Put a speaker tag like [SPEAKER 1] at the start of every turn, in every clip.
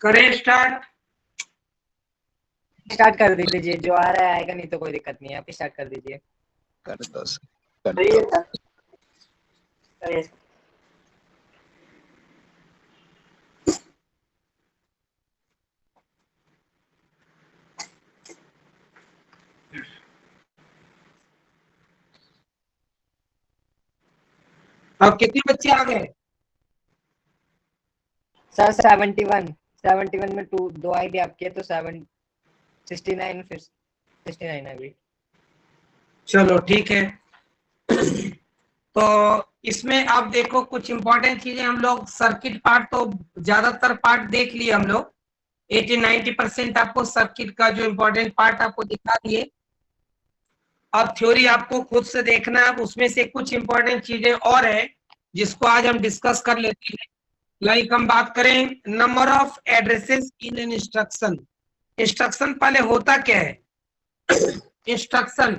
[SPEAKER 1] करें start.
[SPEAKER 2] Start कर दीजिए, जो आ रहा है आएगा, नहीं तो कोई दिक्कत नहीं है, आप स्टार्ट कर दीजिए।
[SPEAKER 3] कर दो कर दो।
[SPEAKER 1] अब कितने बच्चे आ गए?
[SPEAKER 2] सर 71 में दो आईडी आपके, तो 69, फिर 69 है अभी।
[SPEAKER 1] चलो ठीक है। तो इसमें आप देखो कुछ इंपॉर्टेंट चीजें, हम लोग सर्किट पार्ट तो ज्यादातर पार्ट देख लिए हम लोग, 80-90% आपको सर्किट का जो इम्पोर्टेंट पार्ट आपको दिखा दिए। अब थ्योरी आपको खुद से देखना है, उसमें से कुछ इंपॉर्टेंट चीजें और है जिसको आज हम डिस्कस कर लेते हैं। लाइक हम बात करें number of addresses in an instruction. Instruction पहले होता क्या है? इंस्ट्रक्शन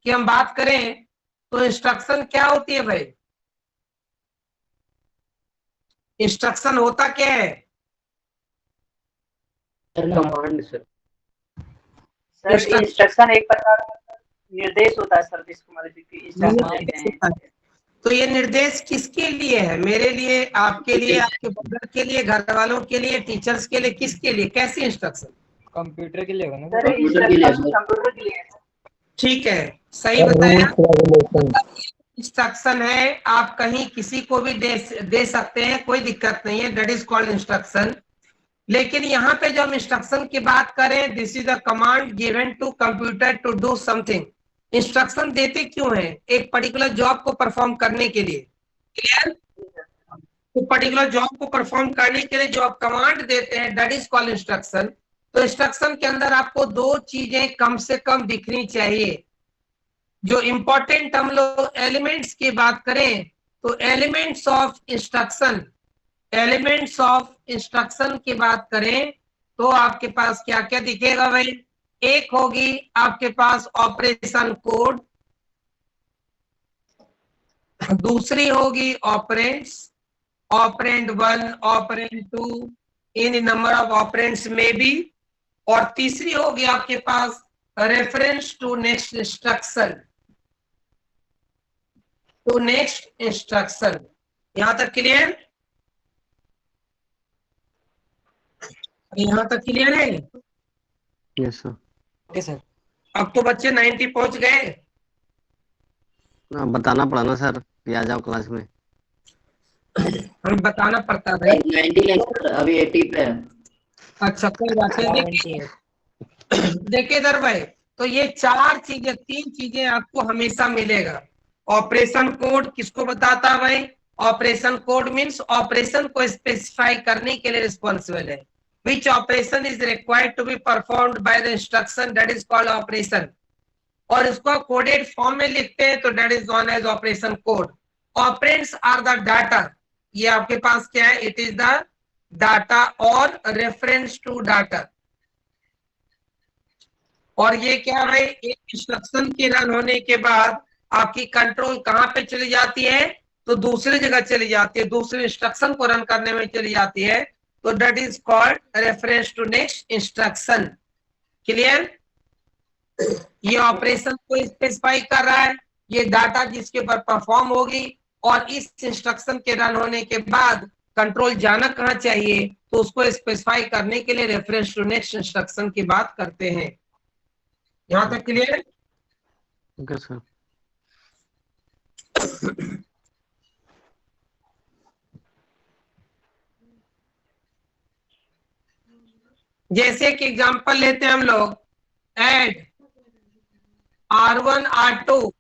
[SPEAKER 1] की हम बात करें तो इंस्ट्रक्शन क्या होती है भाई? इंस्ट्रक्शन होता क्या है?
[SPEAKER 4] कमांड सर इंस्ट्रक्शन एक प्रकार का निर्देश होता है सर, जिसको मतलब
[SPEAKER 1] तो ये निर्देश किसके लिए है? मेरे लिए, आपके लिए, आपके बच्चों के लिए, घर वालों के लिए, टीचर्स के लिए, किसके लिए? कैसे इंस्ट्रक्शन?
[SPEAKER 2] कंप्यूटर के लिए होगा ना
[SPEAKER 4] सर, कंप्यूटर के लिए।
[SPEAKER 1] ठीक है, सही बताया। इंस्ट्रक्शन है, आप कहीं किसी को भी दे सकते हैं, कोई दिक्कत नहीं है, दैट इज कॉल्ड इंस्ट्रक्शन। लेकिन यहाँ पे जो हम इंस्ट्रक्शन की बात करें, this is a command given to computer to do something. Instruction देते क्यों है? एक पर्टिकुलर जॉब को परफॉर्म करने के लिए। क्लियर? तो पर्टिकुलर जॉब को परफॉर्म करने के लिए जो आप कमांड देते हैं, दैट इज कॉल्ड इंस्ट्रक्शन। तो इंस्ट्रक्शन के अंदर आपको दो चीजें कम से कम दिखनी चाहिए। जो इंपॉर्टेंट हम लोग एलिमेंट्स की बात करें तो elements of instruction, elements of instruction की बात करें तो आपके पास क्या क्या दिखेगा भाई? एक होगी आपके पास ऑपरेशन कोड, दूसरी होगी operands, operand 1, operand 2, in number of operands में भी, और तीसरी होगी आपके पास reference to next instruction, to next instruction. यहां तक क्लियर? यहां तक क्लियर है?
[SPEAKER 3] Yes sir.
[SPEAKER 2] Okay sir.
[SPEAKER 1] अब तो बच्चे 90 पहुंच गए।
[SPEAKER 3] बताना पड़ा ना सर, आ जाओ क्लास में।
[SPEAKER 1] हम बताना पड़ता है भाई।
[SPEAKER 4] 90 अभी 80 पे है।
[SPEAKER 1] अच्छा कोई बात नहीं। देखिए इधर भाई, तो ये चार चीजें, तीन चीजें आपको हमेशा मिलेगा। ऑपरेशन कोड किसको बताता है भाई? ऑपरेशन कोड मीन्स ऑपरेशन को स्पेसिफाई करने के लिए रिस्पॉन्सिबल है। Which operation is required to be performed by the instruction, that is called operation. और इसको कोडेड फॉर्म में लिखते हैं तो that is known as operation code. Operands are the data, ये आपके पास क्या है? इट इज द डाटा और रेफरेंस टू डाटा। और ये क्या है? एक इंस्ट्रक्शन के रन होने के बाद आपकी कंट्रोल कहां पे चली जाती है? तो दूसरी जगह चली जाती है, दूसरे इंस्ट्रक्शन को रन करने में चली जाती है, तो that is called reference to next instruction. Clear? ये ऑपरेशन को स्पेसिफाई कर रहा है, ये डाटा जिसके ऊपर परफॉर्म होगी, और इस इंस्ट्रक्शन के रन होने के बाद कंट्रोल जाना कहां चाहिए, तो उसको स्पेसिफाई करने के लिए रेफरेंस टू नेक्स्ट इंस्ट्रक्शन की बात करते हैं। यहां तक क्लियर?
[SPEAKER 3] Okay sir.
[SPEAKER 1] जैसे कि एग्जांपल लेते हैं हम लोग, ऐड R1 R2,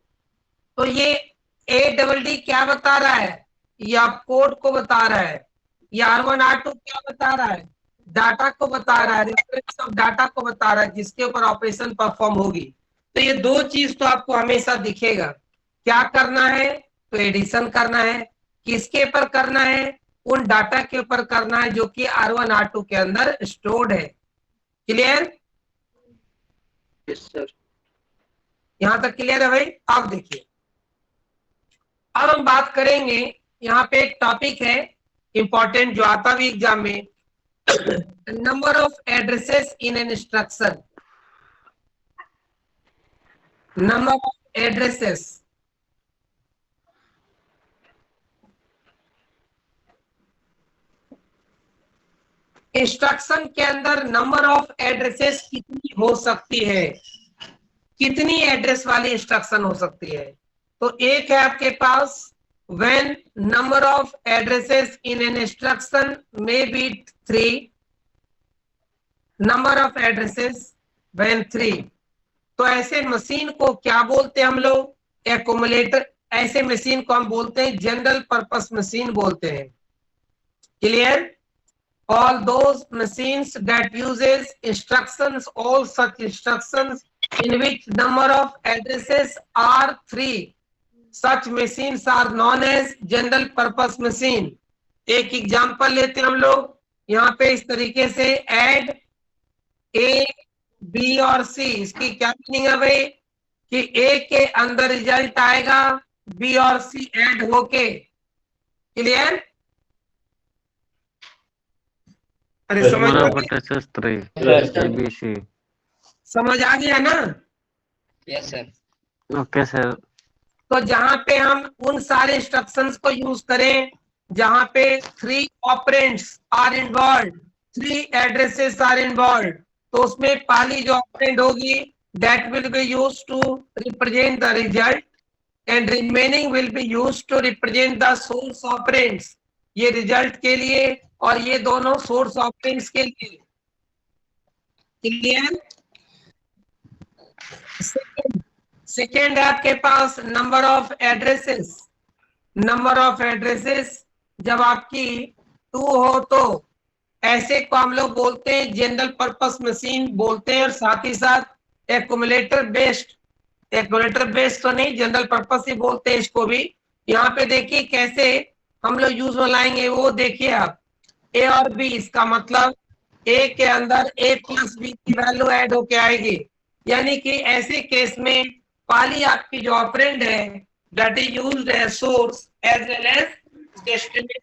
[SPEAKER 1] तो ये ADD क्या बता रहा है? ये आप कोड को बता रहा है। ये R1 R2 क्या बता रहा है? डाटा को बता रहा है, रेफरेंस ऑफ डाटा को बता रहा है जिसके ऊपर ऑपरेशन परफॉर्म होगी। तो ये दो चीज तो आपको हमेशा दिखेगा। क्या करना है? तो एडिशन करना है। किसके ऊपर करना है? उन डाटा के ऊपर करना है जो कि R1 R2 के अंदर स्टोर्ड है। क्लियर?
[SPEAKER 4] Yes sir.
[SPEAKER 1] यहां तक क्लियर है भाई? आप देखिए, अब हम बात करेंगे, यहाँ पे एक टॉपिक है इंपॉर्टेंट जो आता भी एग्जाम में, number of addresses in an instruction. Number of addresses. Instruction के अंदर नंबर ऑफ एड्रेसेस कितनी हो सकती है, कितनी एड्रेस वाली इंस्ट्रक्शन हो सकती है? तो एक है आपके पास when number of addresses in an instruction may be 3, number of addresses when 3. तो ऐसे मशीन को क्या बोलते हैं हम लोग? एक्यूमुलेटर। ऐसे मशीन को हम बोलते हैं जनरल पर्पस मशीन बोलते हैं। Clear? All those machines that uses instructions, all such instructions in which number of addresses are 3, such machines are known as general purpose machine. एक एग्जांपल लेते हैं हम लोग यहाँ पे इस तरीके से add A, B और C। इसकी क्या मीनिंग है भाई? कि A के अंदर रिजल्ट आएगा, B और C ऐड होके। क्लियर? अरे समझ समझ आ गया ना?
[SPEAKER 2] Yes sir.
[SPEAKER 3] Okay sir.
[SPEAKER 1] तो जहां पे हम उन सारे इंस्ट्रक्शंस को यूज करें जहां पे 3 operands are involve, 3 addresses are involve, तो उसमें पहली जो ऑपरेंड होगी that will be use to represent the result and remaining will be use to represent the source operands. ये रिजल्ट के लिए और ये दोनों सोर्स ऑपरेंड्स के लिए। क्लियर? सेकेंड है आपके पास number of addresses. Number of addresses जब आपकी 2 हो तो ऐसे को हम लोग बोलते हैं जनरल पर्पस मशीन बोलते हैं, और साथ ही साथ एक्यूमुलेटर बेस्ड। एक्यूमुलेटर बेस्ड तो नहीं, जनरल पर्पस ही बोलते हैं इसको भी। यहाँ पे देखिए कैसे हम लोग यूज में लाएंगे, वो देखिए आप। ए और बी, इसका मतलब ए के अंदर ए प्लस बी की वैल्यू ऐड होके आएगी। यानी कि ऐसे केस में पहली आपकी जो ऑपरेंड है that is used as source as well as destination.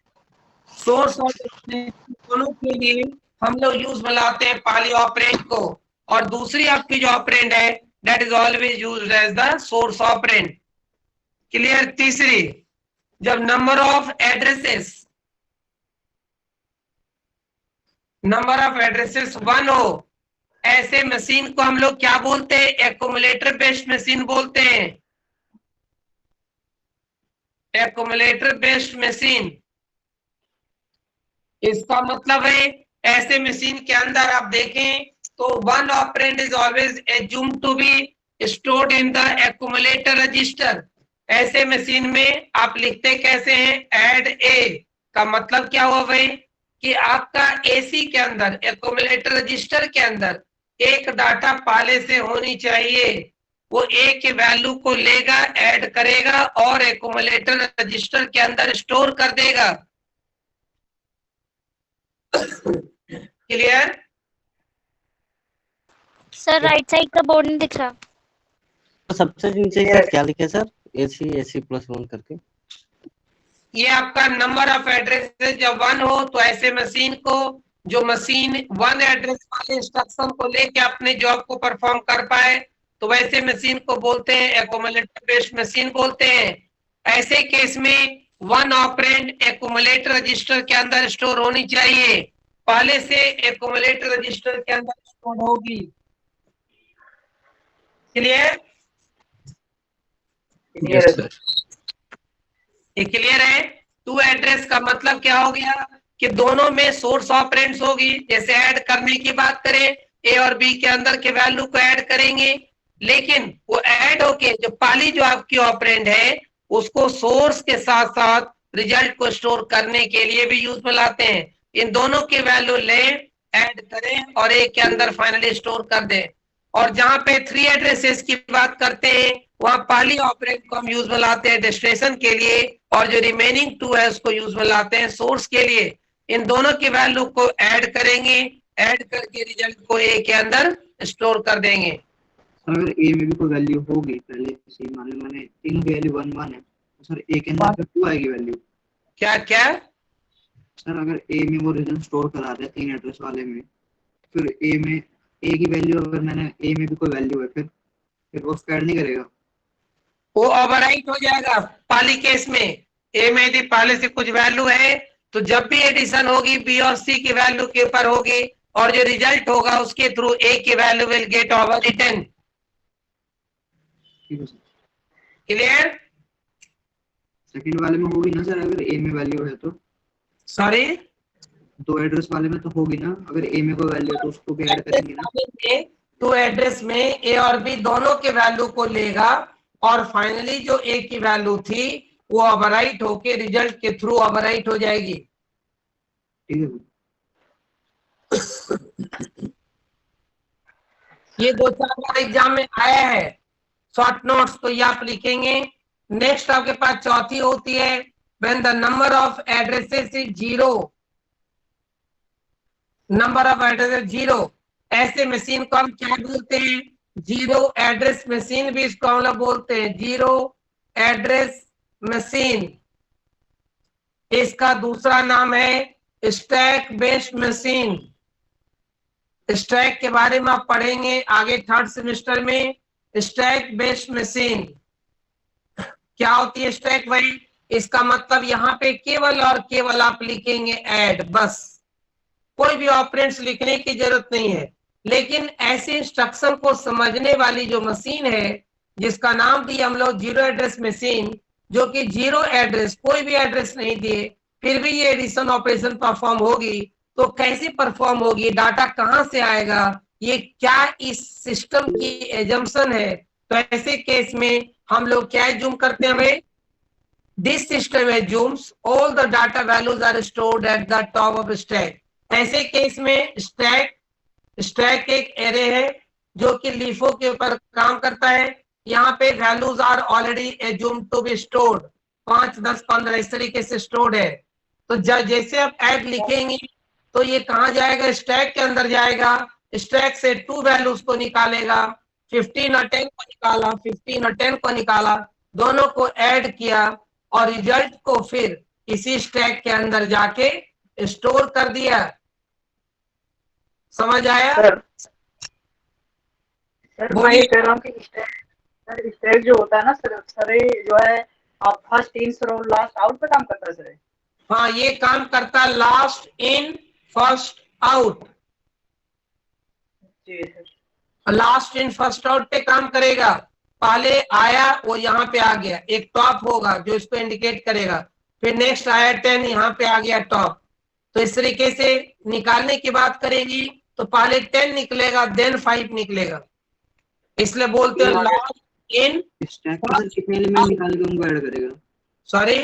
[SPEAKER 1] Source और डेस्टिनेशन दोनों के लिए हम लोग यूज में लाते हैं पहली ऑपरेंड को, और दूसरी आपकी जो ऑपरेंड है that is always used as the source operand. Clear? तीसरी, जब नंबर ऑफ एड्रेसेस 1 हो, ऐसे मशीन को हम लोग क्या बोलते हैं? एक्यूमुलेटर बेस्ड मशीन बोलते हैं। एक्यूमुलेटर बेस्ड मशीन, इसका मतलब है ऐसे मशीन के अंदर आप देखें तो 1 operand is always assumed to be stored in the accumulator register. ऐसे मशीन में आप लिखते कैसे हैं? ऐड ए का मतलब क्या हुआ भाई? कि आपका एसी के अंदर एक्यूमुलेटर रजिस्टर के अंदर एक डाटा पहले से होनी चाहिए। वो ए के वैल्यू को लेगा, ऐड करेगा और एक्यूमुलेटर रजिस्टर के अंदर स्टोर कर देगा। क्लियर?
[SPEAKER 5] सर राइट साइड का बोर्ड नहीं दिख रहा।
[SPEAKER 3] सबसे नीचे क्या लिखे सर? AC प्लस 1 करके।
[SPEAKER 1] ये आपका नंबर ऑफ एड्रेस जब 1 हो तो ऐसे मशीन को, जो मशीन 1 एड्रेस वाले इंस्ट्रक्शन को लेके अपने जॉब को परफॉर्म कर पाए, तो वैसे मशीन को बोलते हैं एक्यूमुलेटर बेस्ड मशीन बोलते हैं। ऐसे केस में 1 ऑपरेंड एक्यूमुलेटर रजिस्टर के अंदर स्टोर होनी चाहिए, पहले से एक्यूमुलेटर रजिस्टर के अंदर स्टोर होगी। क्लियर? ये क्लियर है? 2 एड्रेस का मतलब क्या हो गया कि दोनों में सोर्स ऑपरेंड्स होगी। जैसे ऐड करने की बात करें, ए और बी के अंदर के वैल्यू को ऐड करेंगे, लेकिन वो ऐड होके जो पहली जो आपकी ऑपरेंड है उसको सोर्स के साथ साथ रिजल्ट को स्टोर करने के लिए भी यूज में लाते हैं। इन दोनों के वैल्यू लें, ऐड करें और ए के अंदर फाइनली स्टोर कर दें। और जहां पे 3 एड्रेसेस की बात करते हैं वहां पहली ऑपरेंड को हम यूज में लाते हैं डेस्टिनेशन के लिए, और जो रिमेनिंग 2 है उसको यूज में लाते हैं सोर्स के लिए। इन दोनों की वैल्यू को ऐड करेंगे, ऐड करके रिजल्ट को ए के अंदर स्टोर कर देंगे।
[SPEAKER 6] अगर ए में भी कोई वैल्यू होगी पहले से, मान लो मैंने तीन वैल्यू 1 1 है तो सर ए के अंदर 2 आएगी वैल्यू।
[SPEAKER 1] क्या क्या
[SPEAKER 6] सर अगर ए में वो रीजन स्टोर करा दे 3 एड्रेस वाले में, फिर ए में ए की वैल्यू अगर मैंने ए में भी कोई वैल्यू है, फिर वो स्क्वायर नहीं करेगा?
[SPEAKER 1] वो ओवरराइट हो जाएगा पहली केस में। ए में यदि पहले से कुछ वैल्यू है तो जब भी एडिशन होगी बी और सी की वैल्यू के ऊपर होगी, और जो रिजल्ट होगा उसके थ्रू ए की value will get over written.
[SPEAKER 6] ठीक है सर।
[SPEAKER 1] क्लियर?
[SPEAKER 6] सेकंड वाले में होगी ना सर, अगर ए में वैल्यू है तो?
[SPEAKER 1] सॉरी,
[SPEAKER 6] 2 एड्रेस वाले में तो होगी ना, अगर ए में कोई वैल्यू है तो उसको भी ऐड करेंगे ना?
[SPEAKER 1] तो एड्रेस में ए और बी दोनों के वैल्यू को लेगा, और फाइनली जो ए की वैल्यू थी वो ओवरराइट होके रिजल्ट के थ्रू ओवरराइट हो जाएगी।
[SPEAKER 6] ठीक है सर।
[SPEAKER 1] ये 2-4 बार एग्जाम में आया है शॉर्ट नोट्स, तो ये आप लिखेंगे। नेक्स्ट आपके पास चौथी होती है when the number of addresses is 0, number of addresses 0, ऐसे मशीन को हम क्या बोलते हैं? 0 एड्रेस मशीन भी इसको हम लोग बोलते हैं, 0 एड्रेस मशीन। इसका दूसरा नाम है स्टैक बेस्ड मशीन। स्टैक के बारे में आप पढ़ेंगे आगे 3rd सेमेस्टर में। स्टैक बेस्ड मशीन क्या होती है? स्टैक भाई, इसका मतलब यहाँ पे केवल और केवल आप लिखेंगे ऐड, बस कोई भी ऑपरेंड्स लिखने की जरूरत नहीं है। लेकिन ऐसे इंस्ट्रक्शन को समझने वाली जो मशीन है जिसका नाम दिया हम लोग 0 एड्रेस मशीन, जो कि 0 एड्रेस, कोई भी एड्रेस नहीं दिए फिर भी ये एडिशन ऑपरेशन परफॉर्म होगी, तो कैसे परफॉर्म होगी? डाटा कहां से आएगा? ये क्या इस सिस्टम की एजम्पशन है? तो ऐसे केस में हम लोग क्या एज्यूम करते हैं भाई? This system assumes all the data values are stored at the top of stack. ऐसे केस में स्टैक एक एरे है जो कि लीफो के ऊपर काम करता है। यहाँ पे values are already assumed to be stored, 5, 10, 15 इस तरीके से स्टोर्ड है। तो जैसे आप ऐड लिखेंगे तो ये कहाँ जाएगा? स्टैक के अंदर जाएगा। स्टैक से 2 वैल्यूज को निकालेगा, 15 और 10 को निकाला, 15 और 10 को निकाला, दोनों को ऐड किया और रिजल्ट को फिर इसी स्टैक के अंदर जाके स्टोर कर दिया। समझ आया?
[SPEAKER 4] सर मैं ये कह रहा हूँ कि स्टैक जो होता है ना सर ये जो है आप फर्स्ट इन लास्ट आउट पे काम करता है सर?
[SPEAKER 1] हाँ, ये काम करता लास्ट इन फर्स्ट आउट।
[SPEAKER 4] जी sir.
[SPEAKER 1] Last in first out पे काम करेगा। पहले आया वो यहाँ पे आ गया, एक टॉप होगा जो इसको इंडिकेट करेगा, फिर नेक्स्ट आया 10, यहाँ पे आ गया टॉप। तो इस तरीके से निकालने की बात करेंगी तो पहले 10 निकलेगा, देन 5 निकलेगा, इसलिए बोलते हैं लास्ट इन।
[SPEAKER 6] स्टैक में सर कितने एलिमेंट निकाल के उनको ऐड करेगा?
[SPEAKER 1] सॉरी,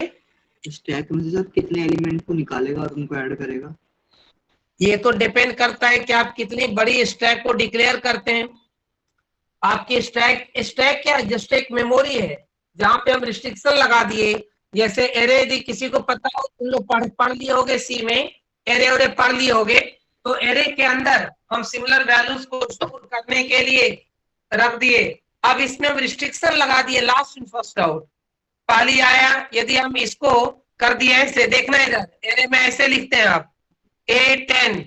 [SPEAKER 6] स्टैक में से सर कितने एलिमेंट को निकालेगा और उनको ऐड करेगा?
[SPEAKER 1] ये तो डिपेंड करता है कि आप कितनी बड़ी स्टैक को डिक्लेयर करते हैं। आपकी स्टैक क्या है? जस्ट एक मेमोरी है जहां पे हम रिस्ट्रिक्शन लगा दिए। जैसे एरे, यदि किसी को पता हो, तुम लोग पढ़ लिए होगे सी में, एरे पढ़ लिए होगे, तो एरे के अंदर हम सिमिलर वैल्यूज को स्टोर करने के लिए रख दिए। अब इसमें हम रिस्ट्रिक्शन लगा दिए लास्ट इन फर्स्ट आउट। पहली आया, यदि हम इसको कर दिए ऐसे, देखना इधर एरे में ऐसे लिखते हैं आप A10,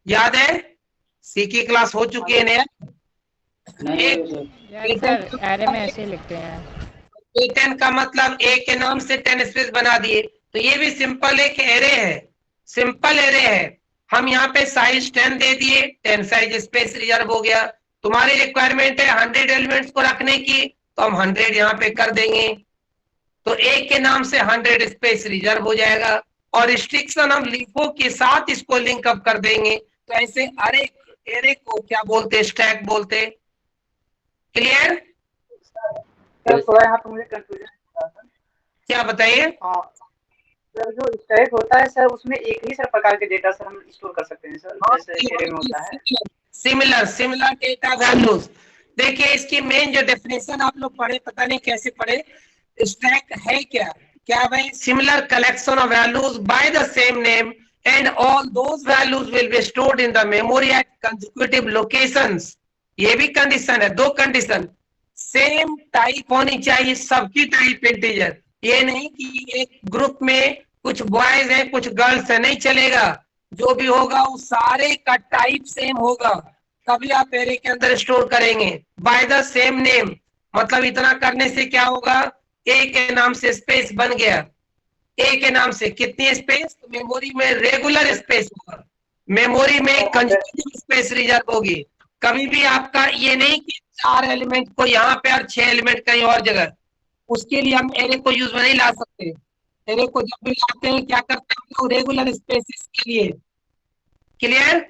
[SPEAKER 1] याद है? सी की क्लास हो चुकी है नया?
[SPEAKER 7] एरे में ऐसे लिखते हैं।
[SPEAKER 1] A10 का मतलब A के नाम से 10 स्पेस बना दिए, तो ये भी सिंपल एक एरे है, सिंपल एरे है। हम यहाँ पे साइज 10 दे दिए, 10 साइज स्पेस रिजर्व हो गया। तुम्हारी रिक्वायरमेंट है 100 एलिमेंट्स को रखने की, तो हम 100 यहाँ पे कर देंगे, तो A के नाम से 100 स्पेस रिजर्व हो जाएगा। और रिस्ट्रिक्शन हम लिफो के साथ इसको लिंक अप कर देंगे, तो ऐसे एरे को क्या बोलते? स्टैक बोलते। क्लियर?
[SPEAKER 4] थोड़ा यहाँ पे मुझे कंफ्यूजन।
[SPEAKER 1] क्या बताइए?
[SPEAKER 4] हाँ सर, जो स्टैक होता है सर उसमें एक ही सर प्रकार के डेटा सर हम स्टोर कर सकते हैं सर, जैसे एरे में होता है
[SPEAKER 1] सिमिलर डेटा वैल्यूज। देखिए इसकी मेन जो डेफिनेशन आप लोग पढ़े, पता नहीं कैसे पढ़े, स्टैक है क्या भाई? Similar collection of values by the same name and all those values will be stored in the memory at consecutive locations. ये भी कंडीशन है, 2 कंडीशन। सेम टाइप होनी चाहिए, सबकी टाइप इंटीजर। ये नहीं कि एक ग्रुप में कुछ बॉयज है कुछ गर्ल्स है, नहीं चलेगा। जो भी होगा वो सारे का टाइप सेम होगा, तभी आप एरे के अंदर स्टोर करेंगे बाय द सेम नेम। मतलब इतना करने से क्या होगा, ए के नाम से स्पेस बन गया। ए के नाम से कितनी स्पेस, तो मेमोरी में रेगुलर स्पेस होगा, मेमोरी में कंज्यूमेटिव स्पेस रिजर्व होगी। कभी भी आपका ये नहीं कि 4 एलिमेंट को यहाँ पे और 6 एलिमेंट कहीं और जगह, उसके लिए हम एरे को यूज में नहीं ला सकते। एरे को जब भी लाते हैं क्या करते हैं हम लोग, रेगुलर स्पेसिस के लिए। क्लियर?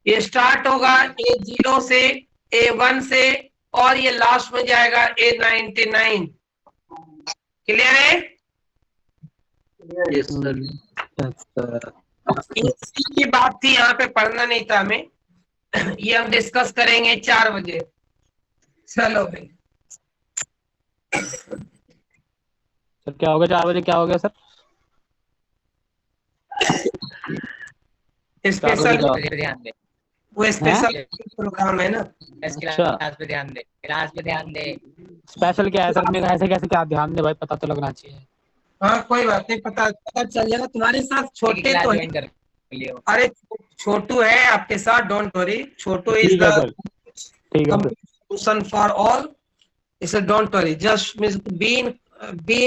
[SPEAKER 1] ये स्टार्ट होगा A0 से, A1 से, और ये लास्ट में जाएगा A99। क्लियर है?
[SPEAKER 3] Yes sir.
[SPEAKER 1] इसी की बात थी, यहाँ पे पढ़ना नहीं था हमें। ये हम डिस्कस करेंगे 4 बजे। चलो भाई,
[SPEAKER 8] सर क्या हो गया 4 बजे, क्या हो गया सर?
[SPEAKER 1] स्पेशल
[SPEAKER 2] ध्यान दे,
[SPEAKER 1] वो स्पेशल प्रोग्राम है ना।
[SPEAKER 2] क्लास पे ध्यान दे, क्लास पे ध्यान दे।
[SPEAKER 8] स्पेशल क्या है सर? मैं ऐसे कैसे क्या ध्यान दे भाई, पता तो लगना चाहिए।
[SPEAKER 1] हाँ कोई बात नहीं, पता पता चल जाएगा। तुम्हारे साथ छोटे तो है, अरे छोटू है आपके साथ, डोंट वरी। छोटू इज
[SPEAKER 8] ठीक है
[SPEAKER 1] द
[SPEAKER 8] सर, ठीक है सर।
[SPEAKER 1] solution for all, इसे don't worry, just means been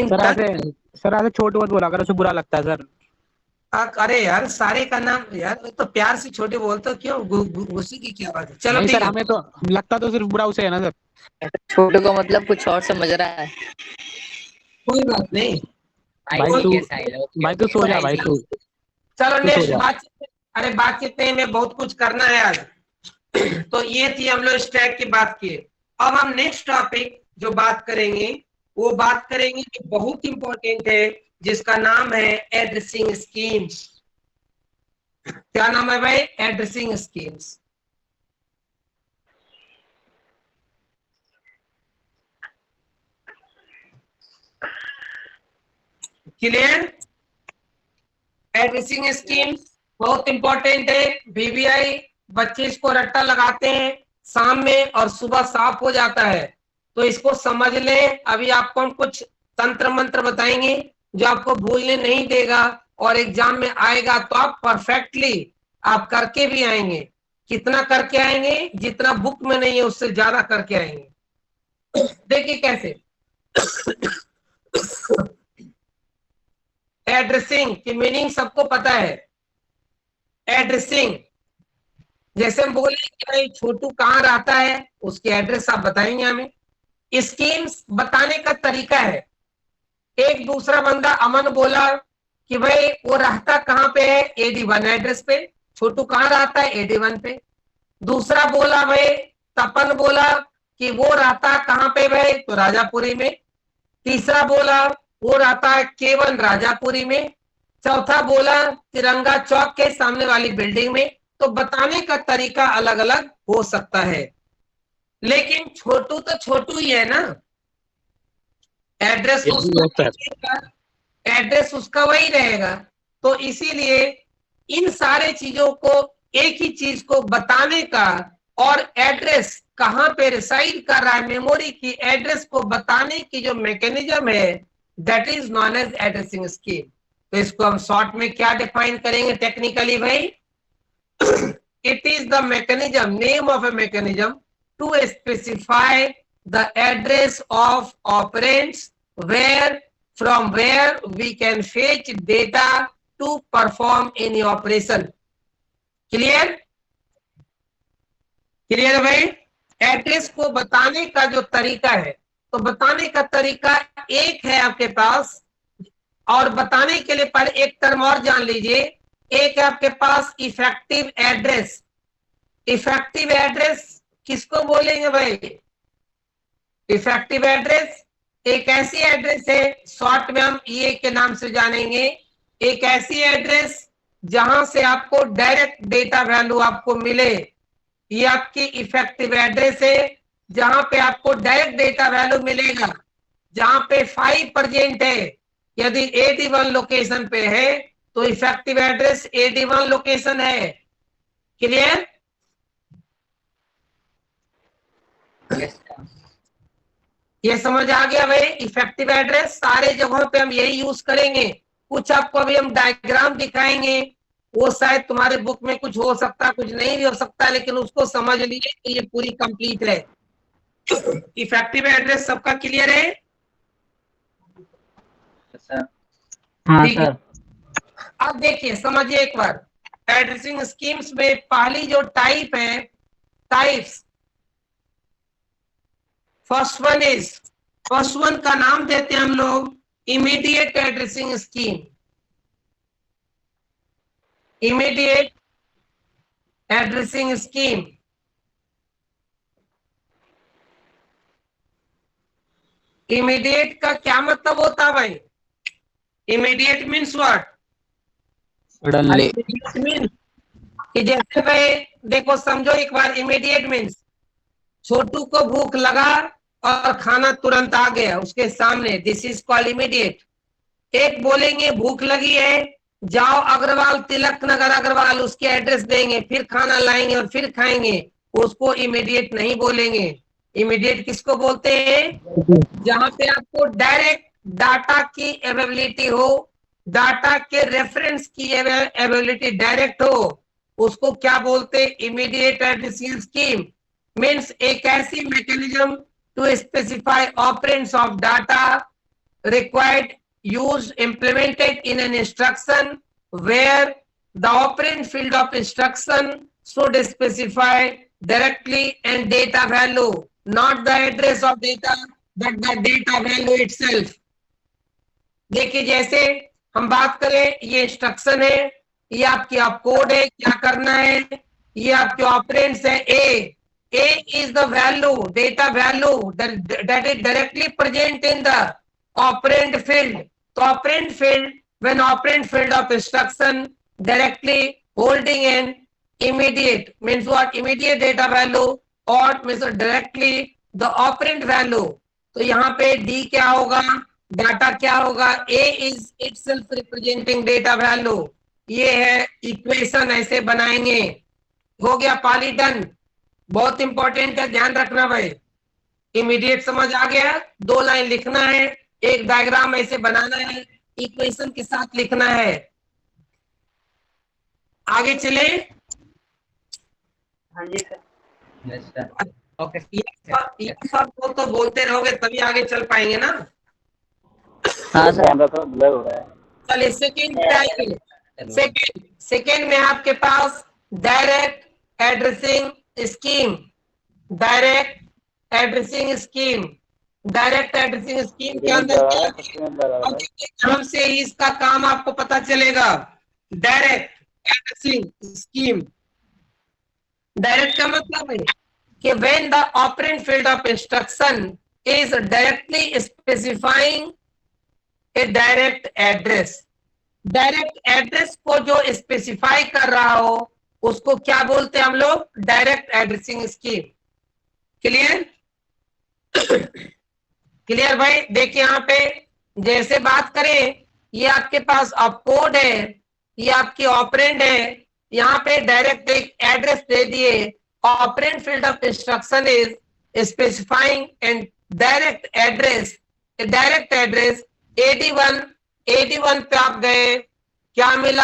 [SPEAKER 8] sir ऐसे छोटू मत बोला करो, उसे बुरा लगता है सर।
[SPEAKER 1] अरे यार सारे का नाम यार, तो प्यार से छोटे बोलते हो, क्यों गुस्से की क्या बात है। चलो
[SPEAKER 8] नहीं
[SPEAKER 1] ठीक
[SPEAKER 8] सर,
[SPEAKER 1] है,
[SPEAKER 8] हमें तो लगता तो सिर्फ बुरा उसे है ना सर।
[SPEAKER 2] छोटू को मतलब कुछ और समझ रहा है।
[SPEAKER 1] कोई बात नहीं।
[SPEAKER 8] भाई तू सो जा भाई तू।
[SPEAKER 1] चलो
[SPEAKER 8] तू
[SPEAKER 1] नेक्स्ट
[SPEAKER 8] सो जा।
[SPEAKER 1] बातचीत, अरे बातचीत में बहुत कुछ करना है आज। तो ये थी हम लोग स्टैक की बात की। अब हम नेक्स्ट टॉपिक जो बात करेंगे वो बात करेंगे कि बहुत इंपॉर्टेंट है, जिसका नाम है एड्रेसिंग स्कीम्स। क्या नाम है भाई? Addressing schemes. Clear? Addressing schemes बहुत इंपॉर्टेंट है। VBI बच्चे इसको रट्टा लगाते हैं शाम में और सुबह साफ हो जाता है, तो इसको समझ लें। अभी आपको हम कुछ तंत्र मंत्र बताएंगे जो आपको भूलने नहीं देगा, और एग्जाम में आएगा तो आप परफेक्टली आप करके भी आएंगे। कितना करके आएंगे? जितना बुक में नहीं है उससे ज्यादा करके आएंगे। देखिए कैसे। एड्रेसिंग की मीनिंग सबको पता है। एड्रेसिंग जैसे हम बोले कि भाई छोटू कहाँ रहता है, उसकी एड्रेस आप बताएंगे हमें। स्कीम्स बताने का तरीका है। एक दूसरा बंदा अमन बोला कि भाई वो रहता कहाँ पे है, AD1 एड्रेस पे। छोटू कहाँ रहता है? AD1 पे। दूसरा बोला भाई, तपन बोला कि वो रहता कहाँ पे भाई, तो राजापुरी में। तीसरा बोला वो रहता है K1 राजापुरी में। चौथा बोला तिरंगा चौक के सामने वाली बिल्डिंग में। तो बताने का तरीका अलग अलग हो सकता है, लेकिन छोटू तो छोटू ही है ना। एड्रेस एड्रेस उसका वही रहेगा। तो इसीलिए इन सारे चीजों को, एक ही चीज को बताने का, और एड्रेस कहां पे रिसाइड कर रहा है, मेमोरी की एड्रेस को बताने की जो मैकेनिज्म है, that is known as addressing scheme. तो इसको हम शॉर्ट में क्या डिफाइन करेंगे टेक्निकली भाई? It is the mechanism, name of a mechanism to specify the address of operands where from where we can fetch data to perform any operation. Clear? Clear है भाई? Address को बताने का जो तरीका है, तो बताने का तरीका एक है आपके पास, और बताने के लिए पर एक टर्म और जान लीजिए। एक है आपके पास इफेक्टिव एड्रेस। इफेक्टिव एड्रेस किसको बोलेंगे भाई? इफेक्टिव एड्रेस एक ऐसी एड्रेस है, शॉर्ट में हम EA के नाम से जानेंगे। एक ऐसी एड्रेस जहां से आपको डायरेक्ट डेटा वैल्यू आपको मिले, ये आपकी इफेक्टिव एड्रेस है, जहां पे आपको डायरेक्ट डेटा वैल्यू मिलेगा। जहां पे 5 प्रेजेंट है, यदि AD1 लोकेशन पे है तो इफेक्टिव एड्रेस AD1 लोकेशन है। क्लियर? ये समझ आ गया भाई? इफेक्टिव एड्रेस सारे जगहों पे हम यही यूज करेंगे। कुछ आपको अभी हम डायग्राम दिखाएंगे, वो शायद तुम्हारे बुक में कुछ हो सकता, कुछ नहीं भी हो सकता, लेकिन उसको समझ लीजिए कि ये पूरी कंप्लीट है। इफेक्टिव एड्रेस सबका क्लियर है?
[SPEAKER 3] हाँ
[SPEAKER 1] ठीक है।
[SPEAKER 3] सर।
[SPEAKER 1] अब देखिए, समझिए एक बार, एड्रेसिंग स्कीम्स में पहली जो टाइप है, टाइप्स, फर्स्ट वन का नाम देते हैं हम लोग immediate addressing scheme. Immediate addressing scheme, immediate का क्या मतलब होता है भाई? Immediate means what?
[SPEAKER 8] सडनली।
[SPEAKER 1] कि जैसे भाई देखो, समझो एक बार, इमीडिएट मीन्स छोटू को भूख लगा और खाना तुरंत आ गया उसके सामने, दिस इज कॉल्ड इमीडिएट। एक बोलेंगे भूख लगी है, जाओ अग्रवाल, तिलक नगर अग्रवाल, उसके एड्रेस देंगे, फिर खाना लाएंगे और फिर खाएंगे, उसको इमीडिएट नहीं बोलेंगे। इमीडिएट किसको बोलते हैं? जहां पे आपको डायरेक्ट डाटा की अवेलेबिलिटी हो, डाटा के रेफरेंस की अवेलेबिलिटी डायरेक्ट हो, उसको क्या बोलते हैं? Immediate addressing scheme. मीन्स एक ऐसी mechanism to specify operands of data required use implemented in an instruction where the operand field of instruction should specify directly and data value, not the address of data but the data value itself. देखिए, जैसे हम बात करें, ये instruction है, ये आपकी आप कोड है, क्या करना है, ये आपके ऑपरेंड्स है। A is the value, data value that is directly present in the operand field. So operand field, when operand field of instruction directly holding an immediate means what? Immediate data value or means directly the operand value. तो यहाँ पे D क्या होगा? Data क्या होगा? A is itself representing data value. ये है equation, ऐसे बनाएंगे। हो गया पाली डन। बहुत इंपॉर्टेंट है, ध्यान रखना भाई। इमीडिएट समझ आ गया? 2 लाइन लिखना है, एक डायग्राम ऐसे बनाना है, इक्वेशन के साथ लिखना है। आगे चले?
[SPEAKER 4] हाँ जी सर।
[SPEAKER 2] ओके
[SPEAKER 1] ये सब तो बोलते रहोगे तभी आगे चल पाएंगे ना।
[SPEAKER 3] हाँ सर।
[SPEAKER 1] चलिए सेकेंड पे आएंगे। सेकेंड में आपके पास direct addressing scheme. Direct addressing scheme, direct addressing scheme के अंदर नाम से ही इसका काम आपको पता चलेगा। डायरेक्ट एड्रेसिंग स्कीम, डायरेक्ट का मतलब है कि when the operand field of instruction is directly specifying a direct address, direct address को जो स्पेसिफाई कर रहा हो उसको क्या बोलते हैं हम लोग? Direct addressing scheme. Clear? Clear भाई? देखिए यहाँ पे जैसे बात करें, ये आपके पास अब कोड है, ये आपकी ऑपरेंड है, यहाँ पे डायरेक्ट एक एड्रेस दे दिए, operand field of instruction is specifying and direct address, direct address 81 पे आप गए, क्या मिला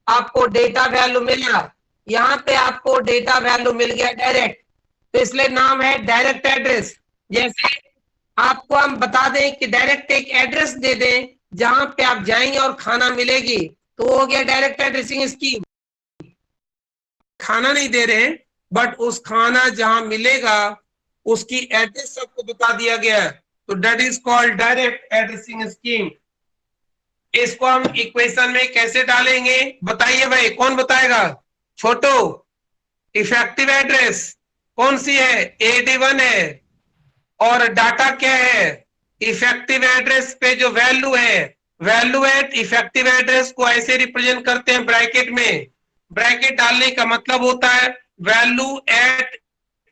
[SPEAKER 1] आपको? डेटा वैल्यू मिला। यहाँ पे आपको डेटा वैल्यू मिल गया डायरेक्ट, तो इसलिए नाम है डायरेक्ट एड्रेस। जैसे आपको हम बता दें कि डायरेक्ट एक एड्रेस दे दें जहां पे आप जाएंगे और खाना मिलेगी, तो हो गया डायरेक्ट एड्रेसिंग स्कीम। खाना नहीं दे रहे, बट उस खाना जहां मिलेगा उसकी एड्रेस सबको बता दिया गया है, तो that is called direct addressing scheme. इसको हम इक्वेशन में कैसे डालेंगे बताइए भाई, कौन बताएगा? छोटो। इफेक्टिव एड्रेस कौन सी है? AD1 है। और डाटा क्या है? इफेक्टिव एड्रेस पे जो वैल्यू है, वैल्यू एट इफेक्टिव एड्रेस को ऐसे रिप्रेजेंट करते हैं ब्रैकेट में। ब्रैकेट डालने का मतलब होता है value at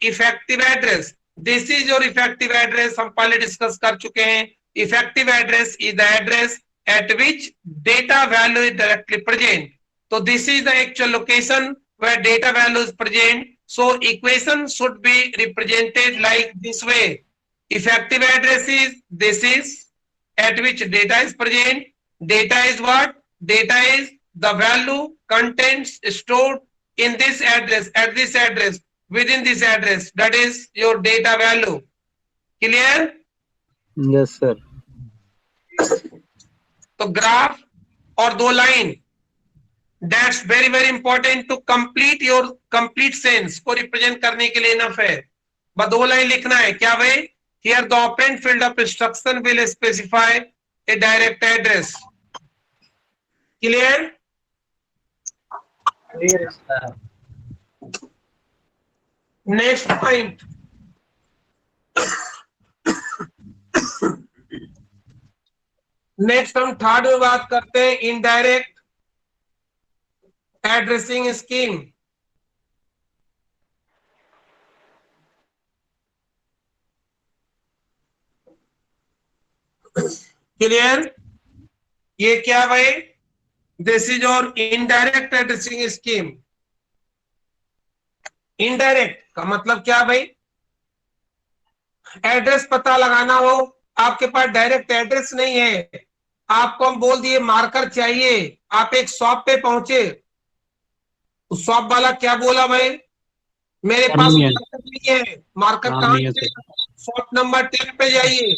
[SPEAKER 1] effective address. This is your effective address, हम पहले डिस्कस कर चुके हैं। Effective address is the address at which data value is directly present. So this is the actual location where data value is present. So equation should be represented like this way. Effective address is this is at which data is present. Data is what? Data is the value contents stored in this address, at this address, within this address. That is your data value. Clear?
[SPEAKER 8] Yes, sir.
[SPEAKER 1] तो graph और दो line, that's very very important to complete your complete sense को represent करने के लिए enough है। बस दो लाइन लिखना है। क्या भाई? Here the operand field of instruction will specify A direct address. Clear? Next point, next हम थर्ड में बात करते हैं इनडायरेक्ट एड्रेसिंग स्कीम। क्लियर? ये क्या भाई? This is your indirect addressing scheme. Indirect का मतलब क्या भाई? एड्रेस पता लगाना हो, आपके पास डायरेक्ट एड्रेस नहीं है, आपको हम बोल दिए मार्कर चाहिए, आप एक शॉप पे पहुंचे, तो शॉप वाला क्या बोला भाई? मेरे पास मार्कर नहीं है। मार्कर कहाँ है? शॉप नंबर 10 पे जाइए।